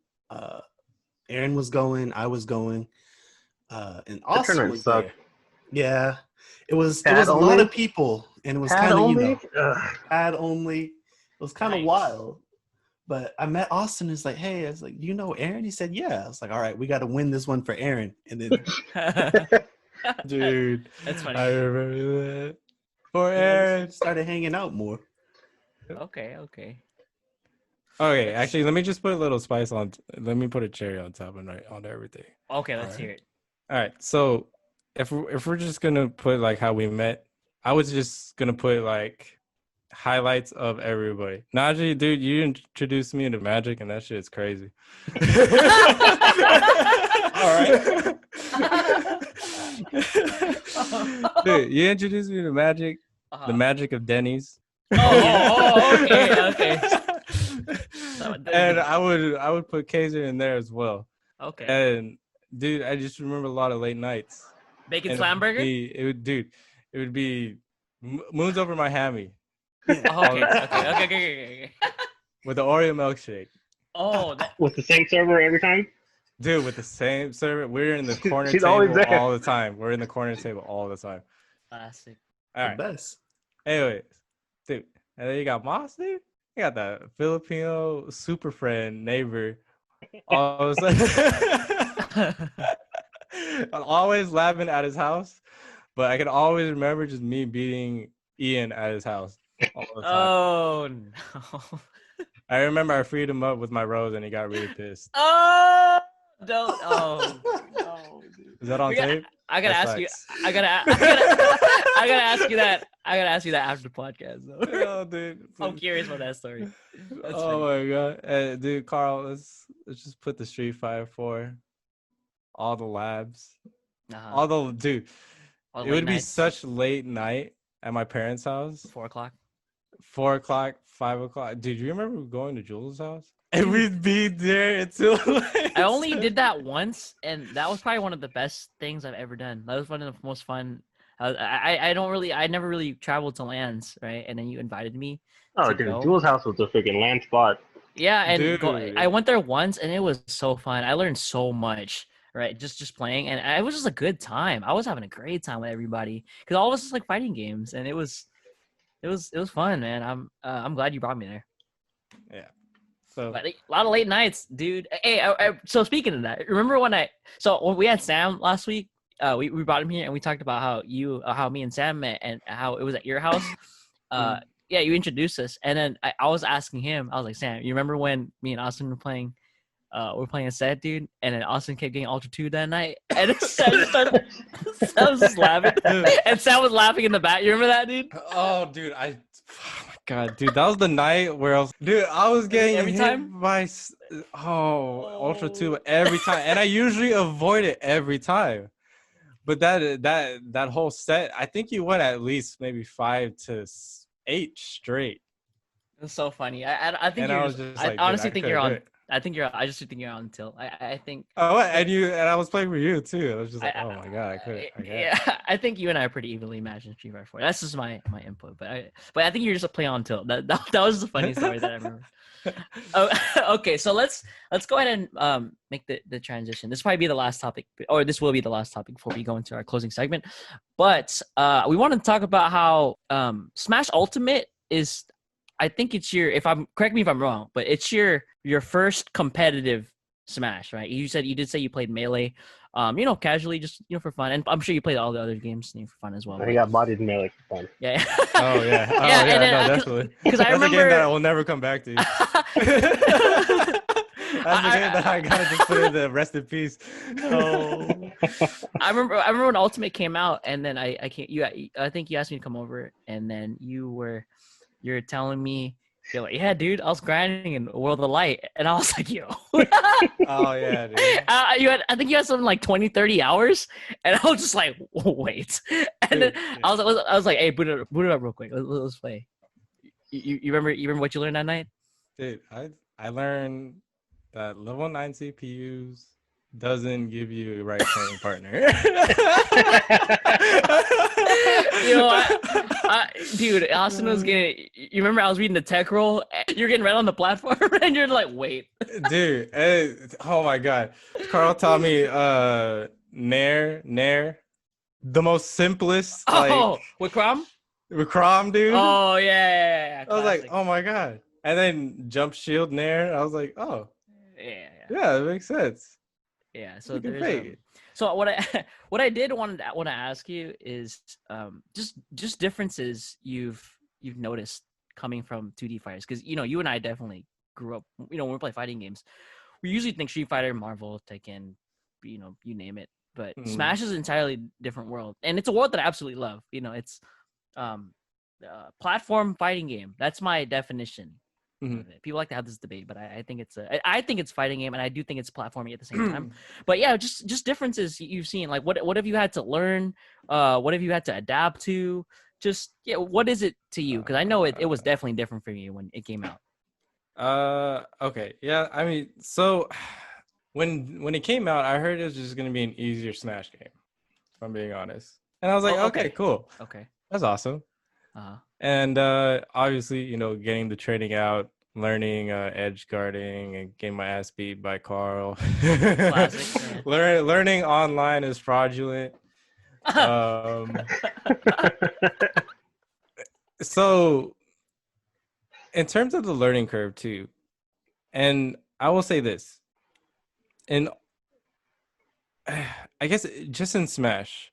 Aaron was going, I was going, and Austin was there. Yeah. It was a lot of people, and it was kind of, ad only. It was kind of wild. But I met Austin. Is like, hey, I was like, do you know Aaron? He said, yeah. I was like, all right, we got to win this one for Aaron. And then, dude, that's funny. I remember that. For Aaron, started hanging out more. Okay. Actually, let me just put a little spice on. Let me put a cherry on top and on everything. Okay, let's hear it. All right, so if we're just gonna put like how we met, I was just gonna put like highlights of everybody. Najee, dude, you introduced me into Magic, and that shit's crazy. All right. Dude, you introduced me to Magic, the magic of Denny's. Okay. And I would put Kaiser in there as well. Okay. And dude, I just remember a lot of late nights. Bacon slam burger? It would be Moons Over My Hammy. Okay. With the Oreo milkshake. Oh, with the same server every time? Dude, with the same server. We're in the corner She's table always there. all the time. We're in the corner table all the time. Classic. All right. The best. Anyways, dude. And then you got Moss, dude. You got that Filipino super friend neighbor. All of a sudden, I'm always laughing at his house, but I can always remember just me beating Ian at his house all the time. Oh no! I remember I freed him up with my rose, and he got really pissed. Oh don't! Oh no! Is that on tape? I gotta ask you. I gotta ask you that. I gotta ask you that after the podcast, though. Oh, dude, I'm curious about that story. That's oh my god, dude, Carl, let's just put the Street Fighter 4, all the labs, all the dude. It would be such late night at my parents' house. 4:00. 4:00, 5:00. Dude, you remember going to Jules' house? And we'd be there until late. I only did that once, and that was probably one of the best things I've ever done. That was one of the most fun. I never really traveled to LANs, right? And then you invited me. Oh, dude, Jules' house was a freaking LAN spot. Yeah, and I went there once, and it was so fun. I learned so much, right? Just playing, and it was just a good time. I was having a great time with everybody because all of us was like fighting games, and it was fun, man. I'm glad you brought me there. Yeah. So but a lot of late nights, dude. Hey, so speaking of that, remember when we had Sam last week? We brought him here and we talked about how me and Sam met and how it was at your house. Yeah, you introduced us, and then I was asking him. I was like, Sam, you remember when me and Austin were playing a set, dude? And then Austin kept getting Ultra 2 that night, and Sam was just laughing, and Sam was laughing in the back. You remember that, dude? Oh, dude, oh my god, dude, that was the night where I was getting every hit time by Ultra 2 every time, and I usually avoid it every time. But that whole set, I think you went at least maybe 5 to 8 straight. It's so funny. I think And you're I just, was just I like, dude, honestly I think couldn't you're do on. it. I just think you're on tilt. I think. Oh, what? And I was playing with you too. I was just like, I, oh my god, I couldn't. I can't. yeah, I think you and I are pretty evenly matched in Street Fighter 4. That's just my input, but I think you're just a play on tilt. That was the funny story that I remember. Oh, okay, so let's go ahead and make the transition. This probably be the last topic, or this will be the last topic before we go into our closing segment. But we want to talk about how Smash Ultimate is. I think it's correct me if I'm wrong, but it's your first competitive Smash, right? You did say you played Melee, casually, just for fun, and I'm sure you played all the other games for fun as well. I got bodied in Melee for fun. Yeah. Oh yeah. Oh Yeah, yeah. and then, No, definitely. Because I That's remember a game that I will never come back to. That's the game that I gotta just put in the rest in peace. No. I remember when Ultimate came out, and then I can't. I think you asked me to come over, and then you're telling me, you're like, yeah, dude, I was grinding in World of Light, and I was like, yo. Oh yeah, dude. I think you had something like 20, 30 hours, and I was just like, wait. And then I was like, hey, boot it up real quick. Let's play. You remember what you learned that night? Dude, I learned that level 9 CPUs doesn't give you a right playing partner. Dude, Austin was getting. You remember I was reading the tech roll? You're getting right on the platform, and you're like, wait. Dude, oh my god. Carl taught me Nair, the most simplest. With Crom? With Crom, dude. Oh yeah. I was like, oh my god. And then jump shield Nair. I was like, oh. Yeah, it makes sense. Yeah, so there's so what I did want to ask you is just differences you've noticed coming from 2D fighters, because you and I definitely grew up, when we play fighting games, we usually think Street Fighter, Marvel, Tekken, you name it, but Smash is an entirely different world, and it's a world that I absolutely love. It's platform fighting game. That's my definition. Mm-hmm. People like to have this debate, but I think it's a fighting game, and I do think it's platforming at the same time. But yeah, just differences you've seen. Like what have you had to learn? What have you had to adapt to? Just what is it to you? Because I know it was definitely different for you when it came out. Okay, yeah. I mean, so when it came out, I heard it was just gonna be an easier Smash game, if I'm being honest. And I was like, okay, cool. Okay, that's awesome. And obviously, getting the training out, learning edge guarding, and getting my ass beat by Carl. Classic. Learning online is fraudulent. So, in terms of the learning curve too, and I will say this, and I guess just in Smash,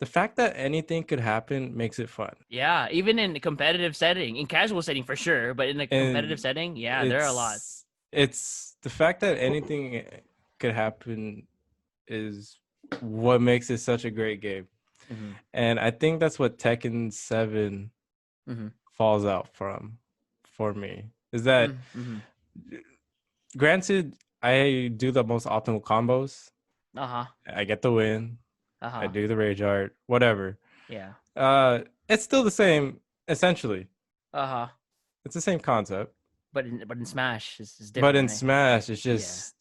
the fact that anything could happen makes it fun. Yeah, even in a competitive setting, in casual setting for sure, but in a competitive setting, there are a lot. It's the fact that anything could happen is what makes it such a great game. Mm-hmm. And I think that's what Tekken 7 falls out from for me. Is that granted, I do the most optimal combos. I get the win. I do the rage art, whatever. Yeah. It's still the same, essentially. It's the same concept. But in Smash, it's different. But in Smash, it's just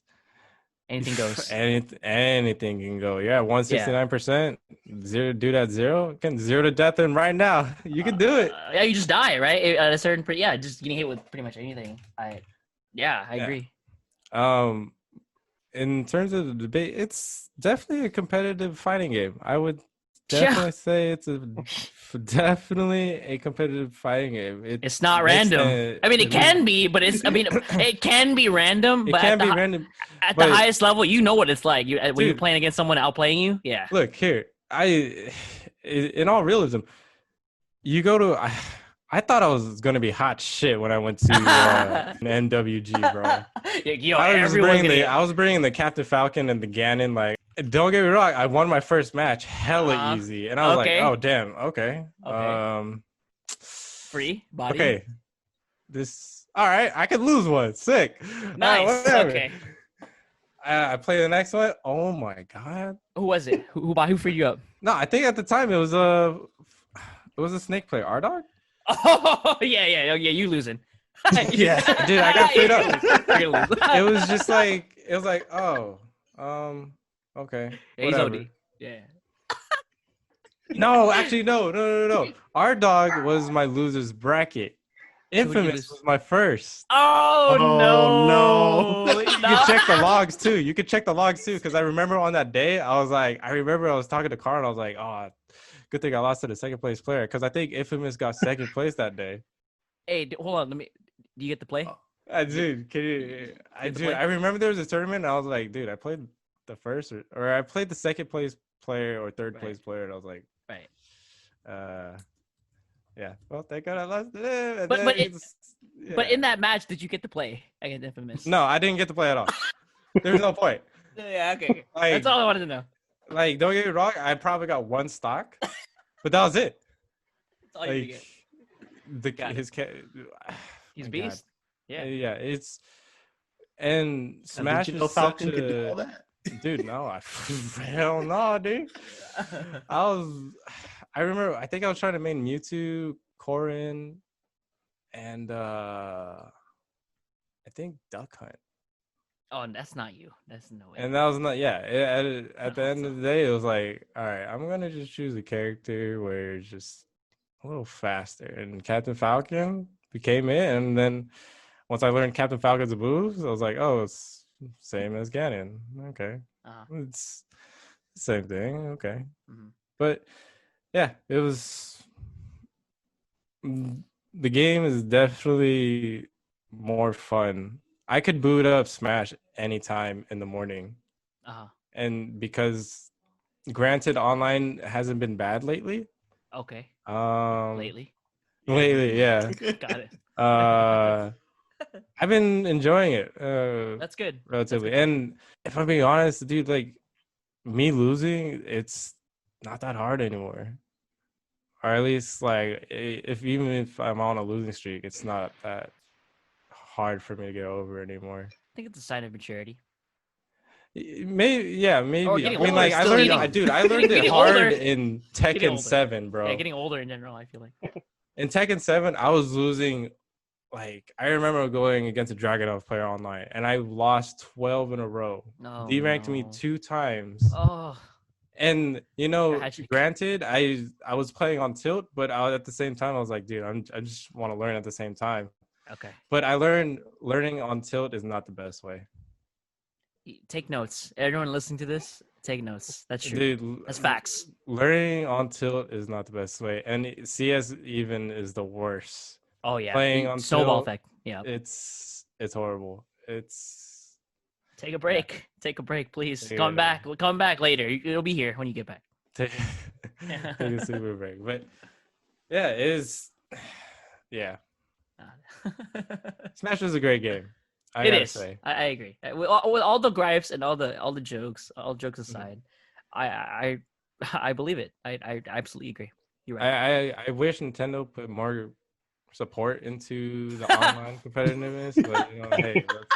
anything goes. Anything can go. Yeah, 169%. Dude at 0 can 0 to death, and right now you can do it. Yeah, you just die, right? At a certain just getting hit with pretty much anything. I agree. In terms of the debate, it's definitely a competitive fighting game. I would definitely say it's definitely a competitive fighting game. It's not random. It can be, but it can be random. But can be random. At the highest level, you know what it's like. When you're playing against someone outplaying you. Yeah. Look here. In all realism, you go to. I thought I was gonna be hot shit when I went to MWG, bro. I was bringing the Captain Falcon and the Ganon. Like, don't get me wrong, I won my first match, hella easy, and I was like, oh damn, okay. Free body. Okay, all right. I could lose one. Sick. Nice. Okay. I play the next one. Oh my god. Who was it? Who freed you up? No, I think at the time it was a snake player, R-Dog. Oh yeah. You losing? Yeah. Dude, I got straight up. You're gonna lose. It was just like oh, okay, Yeah, he's whatever. OD. Yeah. No, actually, no. Our dog was my loser's bracket. Infamous was my first. Oh no! You can check the logs too. Because I remember on that day, I was talking to Carl and I was like, oh, good thing I lost to the second place player. Because I think Infamous got second place that day. Hey, hold on. Do you get to play? I remember there was a tournament and I was like, dude, I played the first or I played the second place player or third place player. And I was like, right. Yeah. Well, thank God I lost it. But in that match, did you get to play against Infamous? No, I didn't get to play at all. There's no point. Yeah, okay. That's all I wanted to know. Like, don't get me wrong, I probably got one stock, but that was it. That's all you get. He's beast. God. Yeah. It's and Smash did you know is Falcon such could do all that? Dude, no, hell no, dude. I remember. I think I was trying to main Mewtwo, Corrin, and I think Duck Hunt. Oh, that's not you. That's no way. And that was not. Yeah. At the end of the day, it was like, all right, I'm gonna just choose a character where it's just a little faster. And Captain Falcon became it. And then once I learned Captain Falcon's moves, I was like, oh, it's same as Ganon. Okay, it's the same thing. Okay, but. Yeah, it was. The game is definitely more fun. I could boot up Smash anytime in the morning. And because, granted, online hasn't been bad lately. Okay. Lately, yeah. Got it. I've been enjoying it. That's good. Relatively. That's good. And if I'm being honest, dude, like, me losing, it's not that hard anymore. Or at least, like, even if I'm on a losing streak, it's not that hard for me to get over anymore. I think it's a sign of maturity. Maybe. I mean, older, like, I learned it hard in Tekken 7, bro. Yeah, getting older in general, I feel like. In Tekken 7, I was losing. Like, I remember going against a Dragunov player online, and I lost 12 in a row. D-ranked me 2 times. Oh. And, you know, granted, I was playing on tilt, but at the same time, I was like, dude, I just want to learn at the same time. Okay. But I learned learning on tilt is not the best way. Take notes. Everyone listening to this, take notes. That's true. Dude, that's facts. Learning on tilt is not the best way. And CS even is the worst. Oh, yeah. Playing on snowball tilt, effect. Yeah. It's horrible. Take a break. Yeah. Take a break, please. Come back later. It'll be here when you get back. Take a super break. But yeah, it is. Yeah. Smash is a great game. I gotta say. I agree. With all the gripes and all the jokes, all jokes aside, I believe it. I absolutely agree. You're right. I wish Nintendo put more support into the online competitiveness, but you know,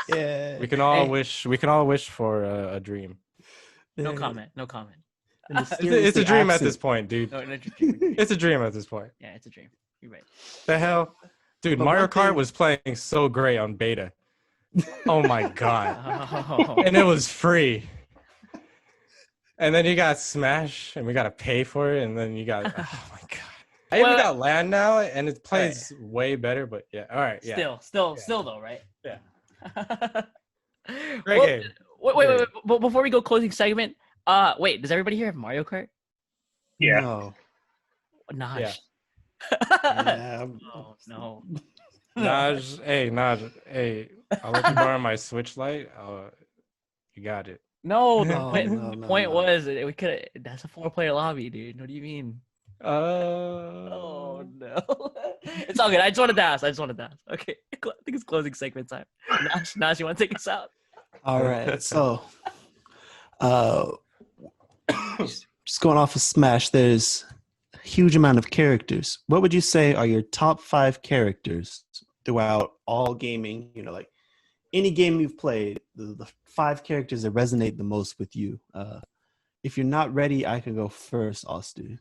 hey, we can all wish for a dream. No comment. It's a dream at this point, dude. It's a dream at this point. Yeah, it's a dream. You're right. The hell, dude! Mario Kart was playing so great on beta. Oh my god! And it was free. And then you got Smash, and we gotta pay for it, and then you got oh my god. I even got land now, and it plays way better. But yeah, all right. Yeah. Still though, right? Yeah. Great game. Wait. But before we go closing segment, wait, does everybody here have Mario Kart? Yeah. No. Naj. Yeah. Oh no. Naj, hey, I'll let you borrow my Switch Lite. You got it. No, the point was we could. That's a 4-player lobby, dude. What do you mean? Oh no. It's all good. I just wanted to ask. Okay. I think it's closing segment time. Nash, you want to take us out? All right. So just going off of Smash, there's a huge amount of characters. What would you say are your top 5 characters throughout all gaming? You know, like any game you've played, the 5 characters that resonate the most with you. If you're not ready, I can go first, Austin.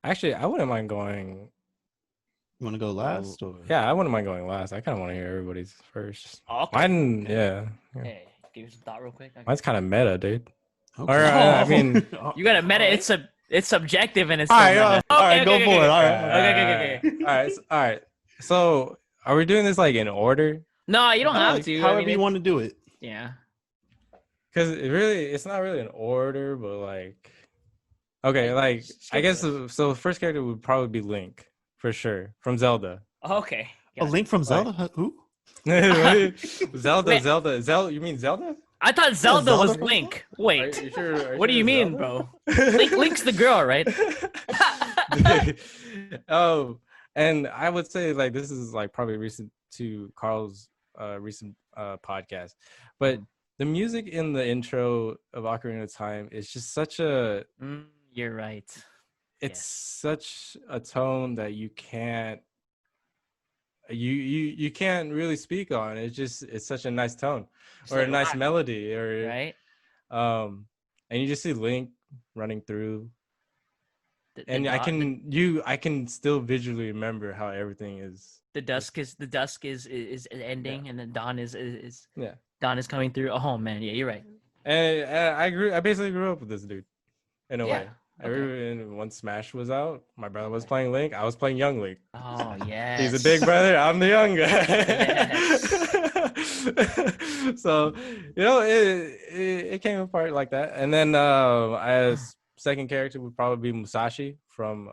Actually, I wouldn't mind going. You want to go last? Or? Yeah, I wouldn't mind going last. I kind of want to hear everybody's first. Okay. Mine, yeah. Hey, give me some thought real quick. Okay. Mine's kind of meta, dude. Okay. I mean, you got to meta. It's subjective and it's. All right, go for it. All right. Okay. All right. So, are we doing this like in order? No, you don't have to. However you want to do it. Yeah. Because it's not really an order, but like, okay, like I guess so. The first character would probably be Link for sure from Zelda. Okay. A Link from Zelda? Like, who? Zelda. You mean Zelda? I thought Zelda was Link. Wait. Are you sure, what do you mean, Zelda? bro? Link's the girl, right? Oh, and I would say like this is like probably recent to Carl's recent podcast, but the music in the intro of Ocarina of Time is just such a. You're right. It's such a tone that you can't. You can't really speak on. It's such a nice tone, or a nice melody, or right. And you just see Link running through. And I can still visually remember how everything is. The dusk is ending, and then dawn is yeah. Dawn is coming through. Oh man, yeah, you're right. And I basically grew up with this dude, in a way. Okay. Once Smash was out, my brother was playing Link. I was playing Young Link. Oh yeah. He's a big brother. I'm the young guy. Yes. So it came apart like that, and then as second character would probably be Musashi from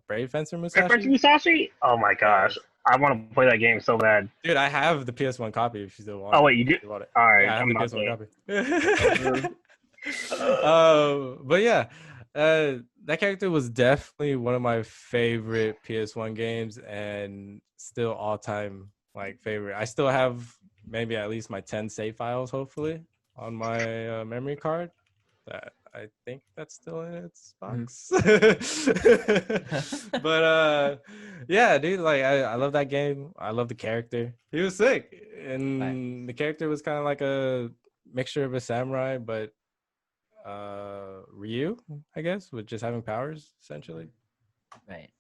Brave Fencer Musashi. Brave Fencer Musashi? Oh my gosh. I want to play that game so bad. Dude, I have the PS1 copy if you still want it. Oh, wait, you do? All right. Yeah, I have the PS1 copy. But yeah, that character was definitely one of my favorite PS1 games and still all-time like favorite. I still have maybe at least my 10 save files, hopefully, on my memory card. That I think that's still in its box. But yeah, dude, like I love that game. I love the character. He was sick, and the character was kind of like a mixture of a samurai, but Ryu, I guess, with just having powers essentially. Right.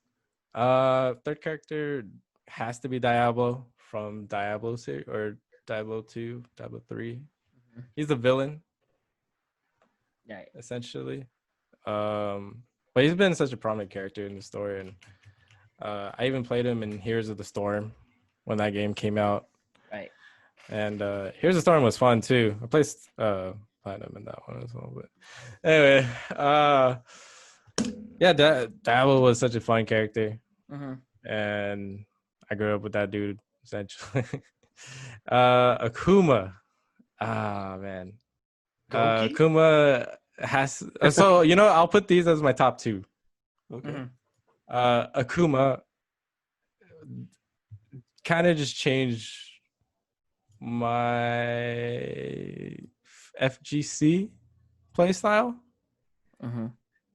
Third character has to be Diablo from Diablo series or Diablo 2, Diablo 3. Mm-hmm. He's the villain. Right. Essentially. But he's been such a prominent character in the story, and I even played him in Heroes of the Storm when that game came out. Right. And Heroes of the Storm was fun too. I placed platinum in that one as well. But anyway, yeah, Diablo was such a fun character. Mm-hmm. And I grew up with that dude essentially. Akuma. Ah, man. Akuma has so I'll put these as my top two. Okay. Mm-hmm. Akuma kind of just changed my FGC play style. Mm-hmm.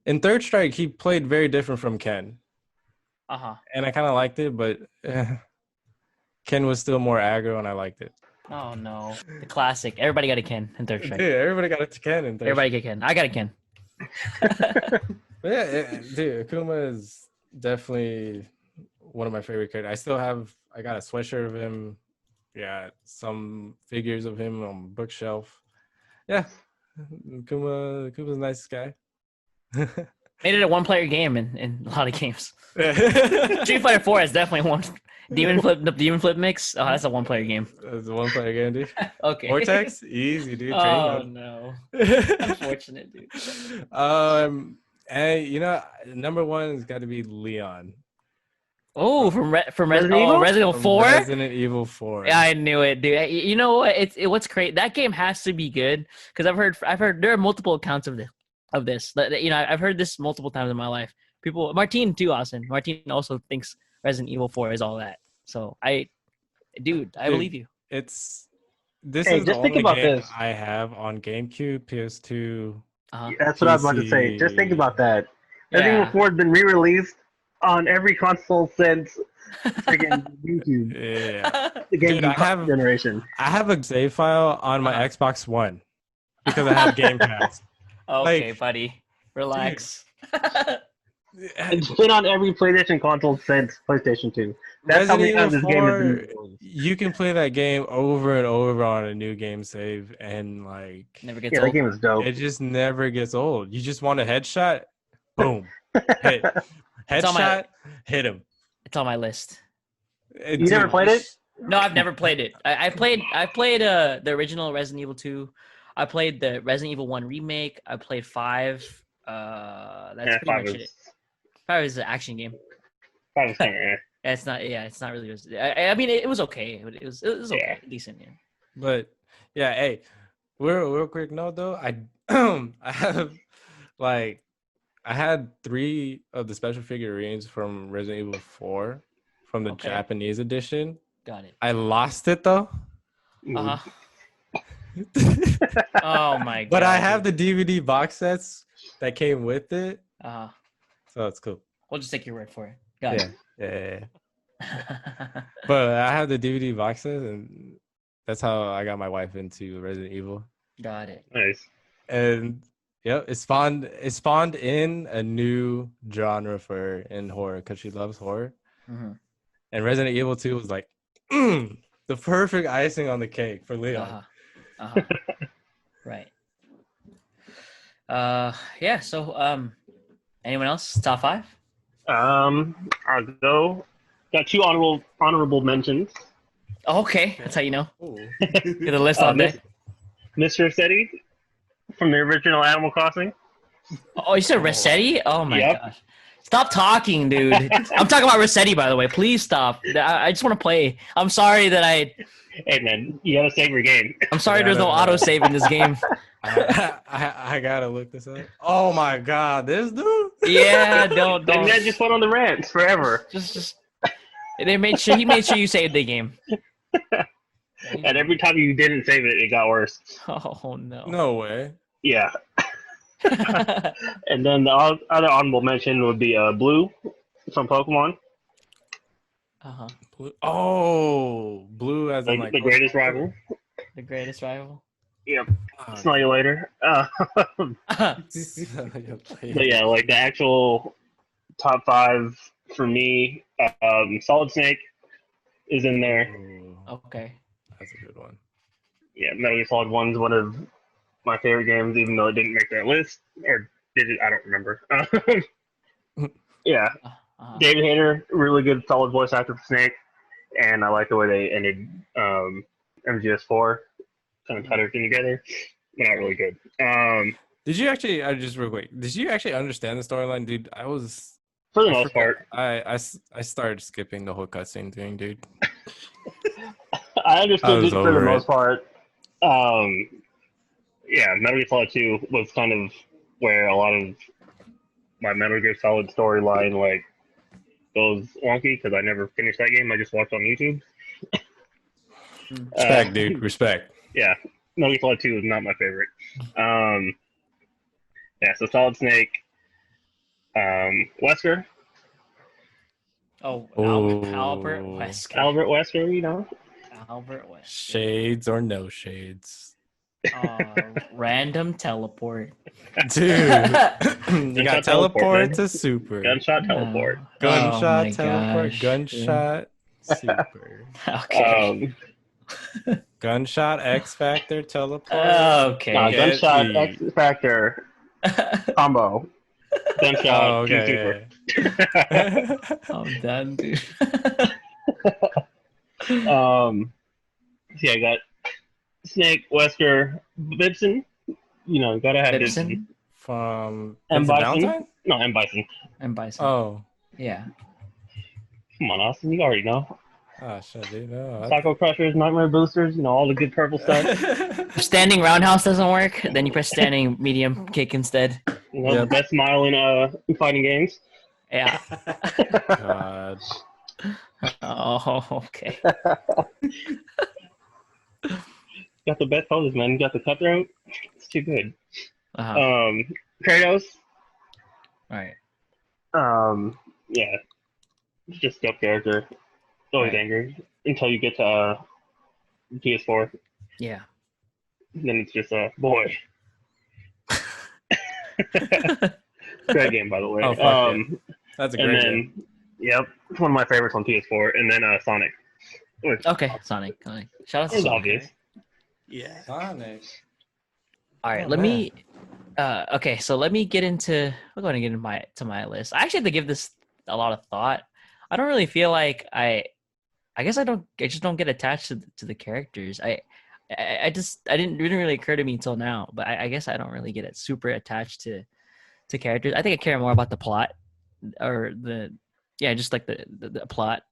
In Third Strike, he played very different from Ken. And I kind of liked it, but Ken was still more aggro, and I liked it. Oh no, the classic. Everybody got a Ken in Third Strike. Dude, everybody got a Ken in Third Strike. Everybody get Ken. I got a Ken. But yeah, dude, Akuma is definitely one of my favorite characters. I got a sweatshirt of him. Yeah, some figures of him on the bookshelf. Yeah, Akuma's a nice guy. Made it a one-player game in a lot of games. Street Fighter 4 is definitely one. The Demon Flip mix. Oh, that's a one-player game. It's a one-player game, dude. Okay. Vortex, easy, dude. Oh no. Unfortunate, dude. And number one has got to be Leon. Oh, from Resident Evil 4. Resident Evil 4. Yeah, I knew it, dude. You know what? What's great. That game has to be good because I've heard there are multiple accounts of this. I've heard this multiple times in my life. People, Martin too, Austin. Martin also thinks Resident Evil 4 is all that. So I believe you. This is the only game I have on GameCube, PS2. That's what I was about to say. Just think about that. Resident Evil 4 has been re-released on every console since freaking YouTube. Yeah. The GameCube generation. I have a save file on my Xbox One because I have Game Pass. Okay, buddy. Relax. It's been on every PlayStation console since PlayStation 2. That's how many times this game has been released. You can play that game over and over on a new game save, and like never gets old. That game is dope. It just never gets old. You just want a headshot, boom, hit, headshot, hit him. It's on my list. You never played it? No, I've never played it. I played the original Resident Evil 2. I played the Resident Evil 1 remake. I played 5. That's pretty much it. 5 is an action game. 5 is kind of It's not. Yeah, it's not really. I mean, it was okay. It was okay, decent. Yeah. But yeah, hey, real quick note though, I have like I had 3 of the special figurines from Resident Evil 4 from the Japanese edition. Got it. I lost it though. Oh my god! But I have the DVD box sets that came with it. So it's cool. We'll just take your word for it. Got it. Yeah. But I have the DVD box set, and that's how I got my wife into Resident Evil. Got it. Nice. And yeah, it spawned in a new genre for her in horror because she loves horror. Mm-hmm. And Resident Evil 2 was like the perfect icing on the cake for Leon. Right. Yeah. So, anyone else? Top 5? I'll go. Got 2 honorable mentions. Okay, that's how you know. Get the list on there. Mr. Rossetti from the original Animal Crossing. Oh, you said Rossetti? Oh my gosh. Stop talking, dude. I'm talking about Rossetti, by the way. Please stop. I just want to play. I'm sorry that I... Hey, man, you gotta save your game. I'm sorry there's no autosave in this game. I gotta look this up. Oh my god, this dude? Yeah, don't. And then just went on the rants forever. Just. He made sure you saved the game. And every time you didn't save it, it got worse. Oh no. No way. Yeah. And then the other honorable mention would be Blue from Pokemon. Blue. Oh, Blue as in like the greatest rival. The greatest rival. Yep. Smell you later. But yeah, like the actual top 5 for me, Solid Snake is in there. Ooh, okay. That's a good one. Yeah, Metal Gear Solid 1 is one of my favorite games, even though it didn't make that list. Or did it? I don't remember. Yeah. David Hayter, really good, solid voice actor for Snake. And I like the way they ended MGS4. Kind of tied everything together. Not really good. Did you actually, just real quick, did you actually understand the storyline, dude? For the most part. I started skipping the whole cutscene thing, dude. I understood it for the most part. Yeah, Metal Gear Solid 2 was kind of where a lot of my Metal Gear Solid storyline like goes wonky because I never finished that game. I just watched on YouTube. Respect, dude. Respect. Yeah, Metal Gear Solid 2 is not my favorite. Yeah, so Solid Snake, Wesker. Oh, Albert Wesker. Albert Wesker, you know. Albert Wesker. Shades or no shades. Random teleport. Dude. You got teleport to super. Gunshot teleport. Gunshot teleport. Gosh. Gunshot super. Okay. Gunshot X Factor teleport. Okay. Gunshot X Factor combo. Gunshot super. Yeah. I'm done, dude. Yeah, I got Snake, Wesker, Bibson. You know, gotta have Bibson. From M. Bison? No, M. Bison. M. Bison. Oh. Yeah. Come on, Austin, you already know. Oh, shit, dude. No, Psycho Crushers, Nightmare Boosters, you know, all the good purple stuff. Standing roundhouse doesn't work, then you press standing medium kick instead. You know, the best smile in fighting games. Yeah. God. Oh, okay. Got the best poses, man. You got the cutthroat. It's too good. Uh-huh. Kratos. Right. Yeah. It's just dope character. Always angry until you get to PS4. Yeah. Then it's just boy. Great game, by the way. Oh, fuck yeah. That's a great game. Yep, it's one of my favorites on PS4. And then Sonic. Okay, Sonic. Shout out to It's Sonic. obvious. Right? Yeah. Sonic. All right, Oh, let man. me. Okay, so let me get into. We're going to get into my list. I actually have to give this a lot of thought. I don't really feel like I guess I just don't get attached to the characters. It didn't really occur to me until now, but I guess I don't really get super attached to characters. I think I care more about the plot or just like the plot,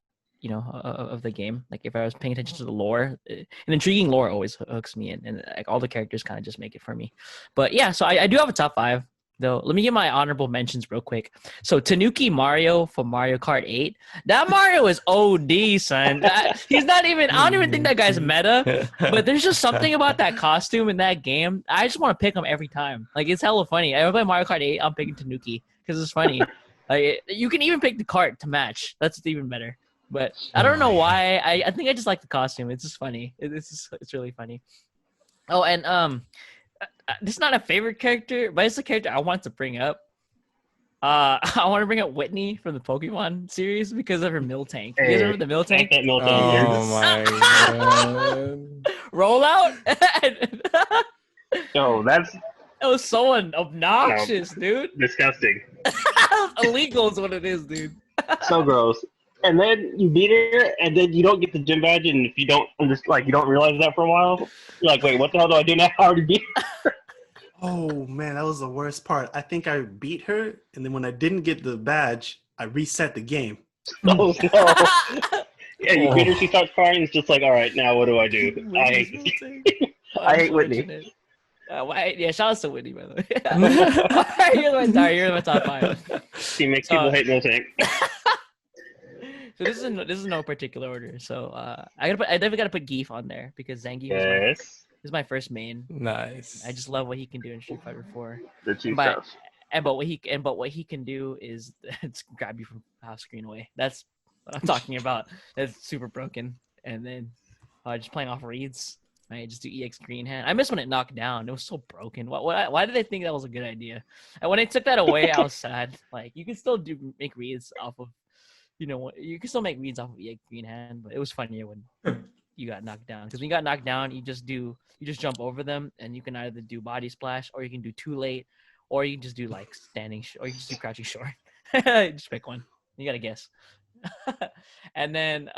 of the game. Like if I was paying attention to the lore, an intriguing lore always hooks me in, and like all the characters kind of just make it for me. But yeah, so I do have a top 5 though. Let me get my honorable mentions real quick. So Tanuki Mario from Mario Kart 8. That Mario is OD, son. He's not even. I don't even think that guy's meta. But there's just something about that costume in that game. I just want to pick him every time. Like it's hella funny. I play Mario Kart 8. I'm picking Tanuki because it's funny. Like you can even pick the kart to match. That's even better. But I don't know why. I think I just like the costume. It's just funny. It's really funny. Oh, and this is not a favorite character, but it's a character I want to bring up. I want to bring up Whitney from the Pokemon series because of her Miltank. You guys remember the Miltank? That Miltank. Oh my god. Rollout? No, that's It was so obnoxious, dude. disgusting. Illegal is what it is, dude. So gross. And then you beat her, and then you don't get the gym badge, and if you don't you don't realize that for a while, you're like, wait, what the hell do I do now? I already beat her. Oh man, that was the worst part. I think I beat her, and then when I didn't get the badge, I reset the game. Oh no. Yeah, you beat her, she starts crying, it's just like, all right, now what do I do? I hate this. I hate Whitney. Yeah, shout out to Whitney, by the way. Here's my top 5. She makes people hate Miltank. So this is no particular order. So I definitely gotta put Geef on there because Zangief is my first main. Nice. I just love what he can do in Street Fighter 4. The cheap stuff. But what he can do is it's grab you from half screen away. That's what I'm talking about. That's super broken. And then just playing off reads. Right, just do EX green hand. I miss when it knocked down. It was so broken. Why did they think that was a good idea? And when they took that away, I was sad. Like you can still make reads off of. You can still make reads off of EX green hand, but it was funnier when you got knocked down. Because when you got knocked down, you just jump over them, and you can either do body splash, or you can do too late, or you can just do like standing, or you can just do crouching short. Just pick one. You gotta guess. And then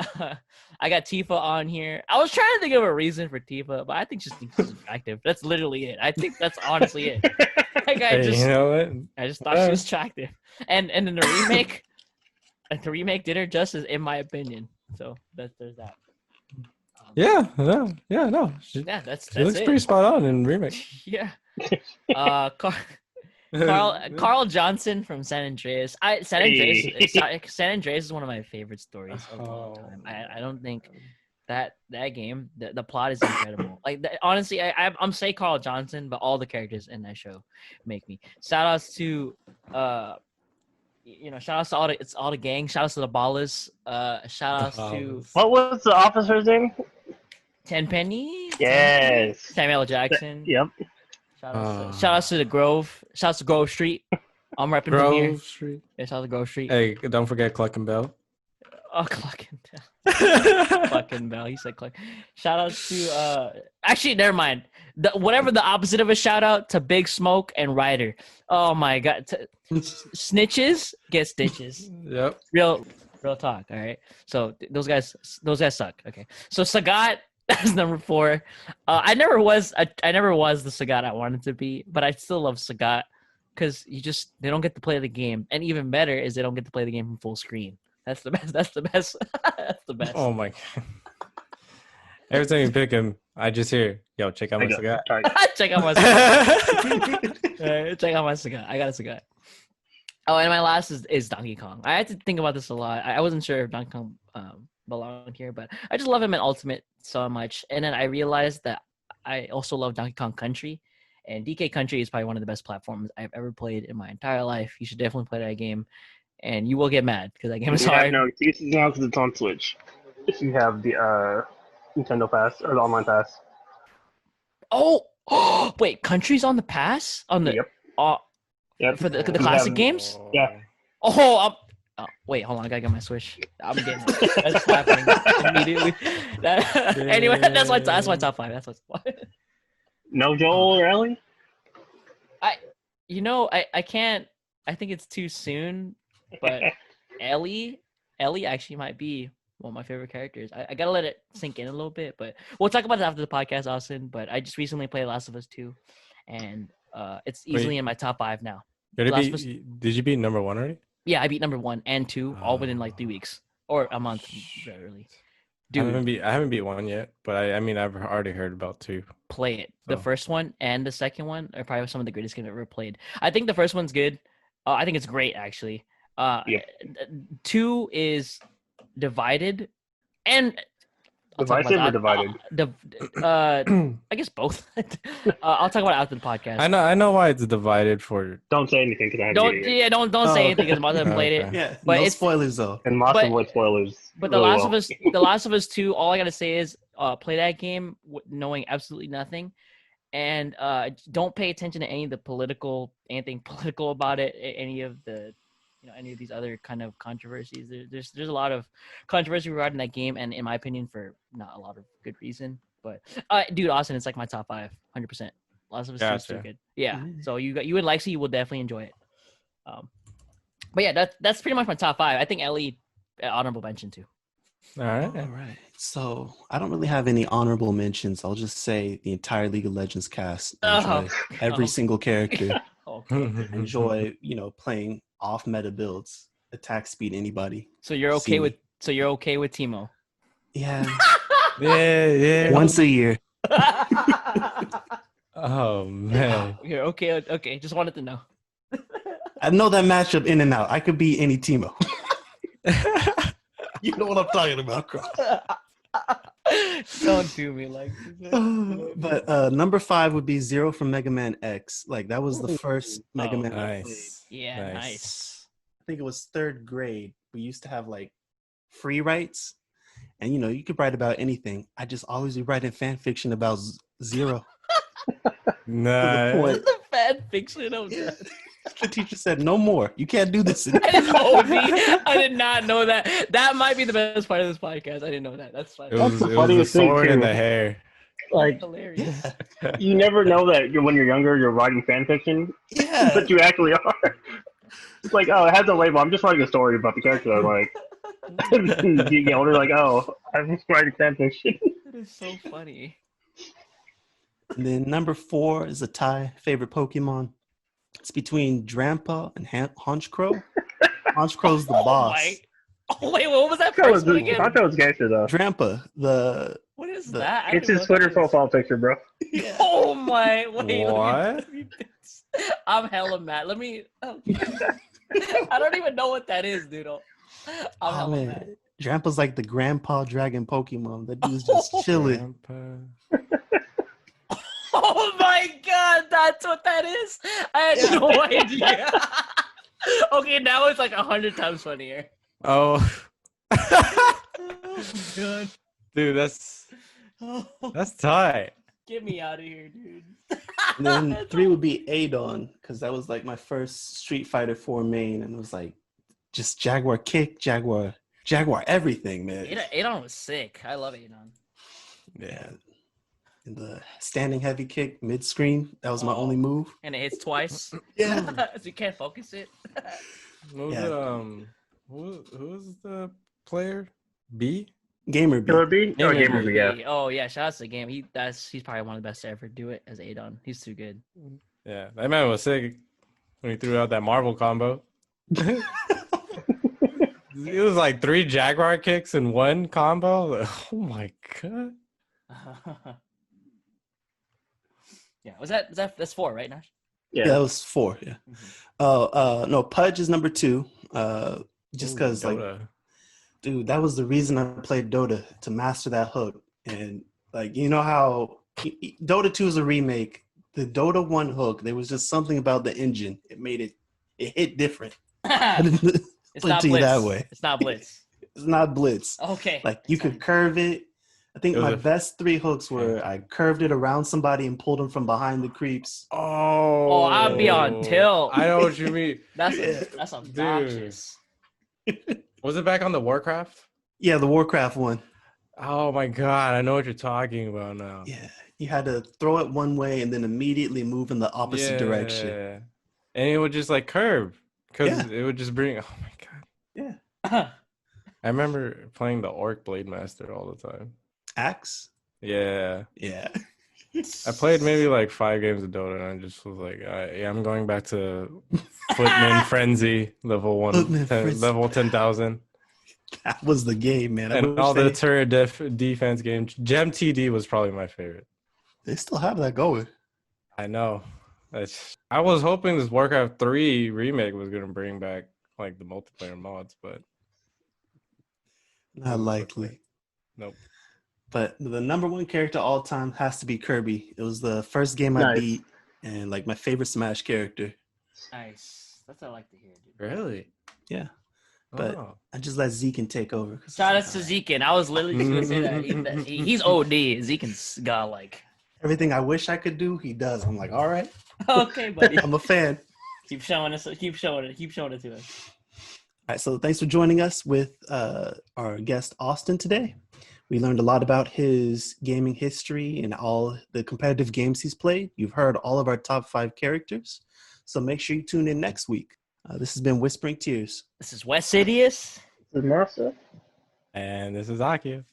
I got Tifa on here. I was trying to think of a reason for Tifa, but I think she's attractive. That's literally it. I think that's honestly it. Like You know what? I just thought she was attractive. And in the remake. The remake did her justice, in my opinion. So there's that. No. That's She looks it. pretty spot on in remake. Yeah. Carl Johnson from San Andreas. San Andreas is one of my favorite stories of all time. I don't think that game, the plot is incredible. Like honestly, I'm saying Carl Johnson, but all the characters in that show make me. Shout outs to shout outs to all the gang. Shout outs to the ballers. Shout outs to what was the officer's name? Tenpenny. Yes. Samuel Jackson. Yep. Shout outs to the Grove. Shout outs to Grove Street. I'm repping from here. Grove Street. Yeah, shout out to Grove Street. Hey, don't forget Cluck and Bell. Oh, Cluck and Bell. Cluck and Bell. He said Cluck. Shout out to actually, never mind. Whatever the opposite of a shout out to Big Smoke and Ryder. Oh my god. Snitches get stitches. Yep. Real talk. All right. So those guys suck. Okay. So Sagat is number 4. I never was the Sagat I wanted to be, but I still love Sagat because they don't get to play the game, and even better is they don't get to play the game from full screen. That's the best. That's the best. That's the best. Oh my god. Every time you pick him, I just hear, yo, check out my Sagat. Check out my Sagat. Check out my Sagat. I got a Sagat. Oh, and my last is Donkey Kong. I had to think about this a lot. I wasn't sure if Donkey Kong belonged here, but I just love him in Ultimate so much. And then I realized that I also love Donkey Kong Country. And DK Country is probably one of the best platforms I've ever played in my entire life. You should definitely play that game. And you will get mad because that game is hard. No excuses now because it's on Switch. If you have the Nintendo Pass or the online pass. Oh, wait, Country's on the pass? On the Yep. Yep. For the classic games. Yeah. Oh, wait, hold on. I gotta get my Switch. I'm getting it. That's happening immediately. Anyway, that's my top 5. That's what's. No Joel or Ellie? I can't. I think it's too soon. But Ellie actually might be one of my favorite characters. I gotta let it sink in a little bit, but we'll talk about it after the podcast, Austin. But I just recently played Last of Us 2, and it's easily in my top 5 now. Did you beat number 1 already? Yeah, I beat number 1 and 2 all within like 3 weeks or a month, very early. Dude, I haven't beat 1 yet, but I mean I've already heard about 2. Play it. The first one and the second one are probably some of the greatest games I've ever played. I think the first one's good. I think it's great actually. 2 is divided and divisive or divided? I guess both. I'll talk about it after the podcast. I know why it's divided for. Don't say anything because I haven't don't say anything because Mossta haven't played it. Yeah, but no spoilers though. And Mossta avoid spoilers. But The Last of Us 2, all I gotta say is play that game knowing absolutely nothing, and don't pay attention to anything political about it, any of these other kind of controversies. There's a lot of controversy regarding that game, and in my opinion, for not a lot of good reason. But dude, Austin, it's like my top 5, 100%. Last of Us 2 is so good. Yeah, so you would like, so you will definitely enjoy it. But yeah, that's pretty much my top 5. I think Ellie, honorable mention too. All right. So I don't really have any honorable mentions. I'll just say the entire League of Legends cast. Enjoy every single character. Enjoy, playing off meta builds, attack speed anybody. So you're okay with Teemo? Yeah. Yeah. Once a year. Oh man. You're okay. Okay, just wanted to know. I know that matchup in and out. I could be any Teemo. You know what I'm talking about, Cross. Don't do me like this. But number 5 would be Zero from Mega Man X. Like that was the first Mega Man. Nice. Yeah, nice. I think it was 3rd grade. We used to have like free writes, and you could write about anything. I just always be writing fan fiction about Zero. Nice. The fan fiction of that. The teacher said, "No more. You can't do this." I did not know that. That might be the best part of this podcast. I didn't know that. That's funny. It was the sword in the hair. Like, hilarious. You never know that when you're younger, you're writing fan fiction. Yeah, but you actually are. It's like, oh, it has a label. I'm just writing a story about the character. I'm like, you get older, like, oh, I'm just writing fan fiction. That is so funny. And then number 4 is a tie. Favorite Pokemon. It's between Drampa and Honchkrow. Honchkrow's the boss. Wait, what was that first one again? I thought it was gangster though. Drampa, what is that? It's his Twitter profile picture, bro. Yeah. Oh my! Wait, what? I'm hella mad. I don't even know what that is, dude. I'm hella mad. Drampa's like the grandpa dragon Pokemon. That dude's just chilling. Oh my god, that's what that is? I had no idea. Okay, now it's like 100 times funnier. Oh. God. Dude, that's tight. Get me out of here, dude. And then 3 would be Adon, because that was like my first Street Fighter 4 main, and it was like just Jaguar kick, Jaguar everything, man. Adon was sick. I love Adon. Yeah. And the standing heavy kick mid screen, that was my only move. And it hits twice. Yeah. So you can't focus it. What was who's the player? B? Gamer B. Killer B? Oh, Gamer B, yeah. Oh yeah, shout out to the game. He's probably one of the best to ever do it as Adon. He's too good. Yeah, that man was sick when he threw out that Marvel combo. It was like 3 Jaguar kicks in one combo. Oh my god. Yeah, that's 4, right, Nash? Yeah, that was 4. Yeah. Mm-hmm. No, Pudge is number 2. Just because, like, dude, that was the reason I played Dota, to master that hook. And like, you know how Dota 2 is a remake. The Dota 1 hook, there was just something about the engine. It made it hit different. It's not Blitz. That way. It's not Blitz. It's not Blitz. Okay. Like you could curve it, I think It was my a- best 3 hooks were I curved it around somebody and pulled them from behind the creeps. Oh, I'd be on tilt. I know what you mean. That's obnoxious. Was it back on the Warcraft? Yeah, the Warcraft one. Oh my god, I know what you're talking about now. Yeah, you had to throw it one way and then immediately move in the opposite direction. And it would just like curve because Yeah. it would just bring. Oh my god. Yeah. I remember playing the Orc Blade Master all the time. Axe? Yeah. Yeah. I played maybe like 5 games of Dota and I just was like, yeah, I'm going back to Footman Frenzy level 1, Footman Frenzy. level 10,000. That was the game, man. And all the turret defense games. Gem TD was probably my favorite. They still have that going. I know. I was hoping this Warcraft 3 remake was going to bring back like the multiplayer mods, but not likely. Nope. But the number 1 character all time has to be Kirby. It was the first game I beat and like my favorite Smash character. Nice. That's what I like to hear, dude. Really? Yeah. But I just let Zekin take over. Shout out to Zekin. I was literally just going to say that. He's OD. Zekin's got like... Everything I wish I could do, he does. I'm like, all right. Okay, buddy. I'm a fan. Keep showing it to us. All right, so thanks for joining us with our guest, Austin, today. We learned a lot about his gaming history and all the competitive games he's played. You've heard all of our top 5 characters. So make sure you tune in next week. This has been Whispering Tears. This is Westsidious. This is Mossta. And this is Aukia.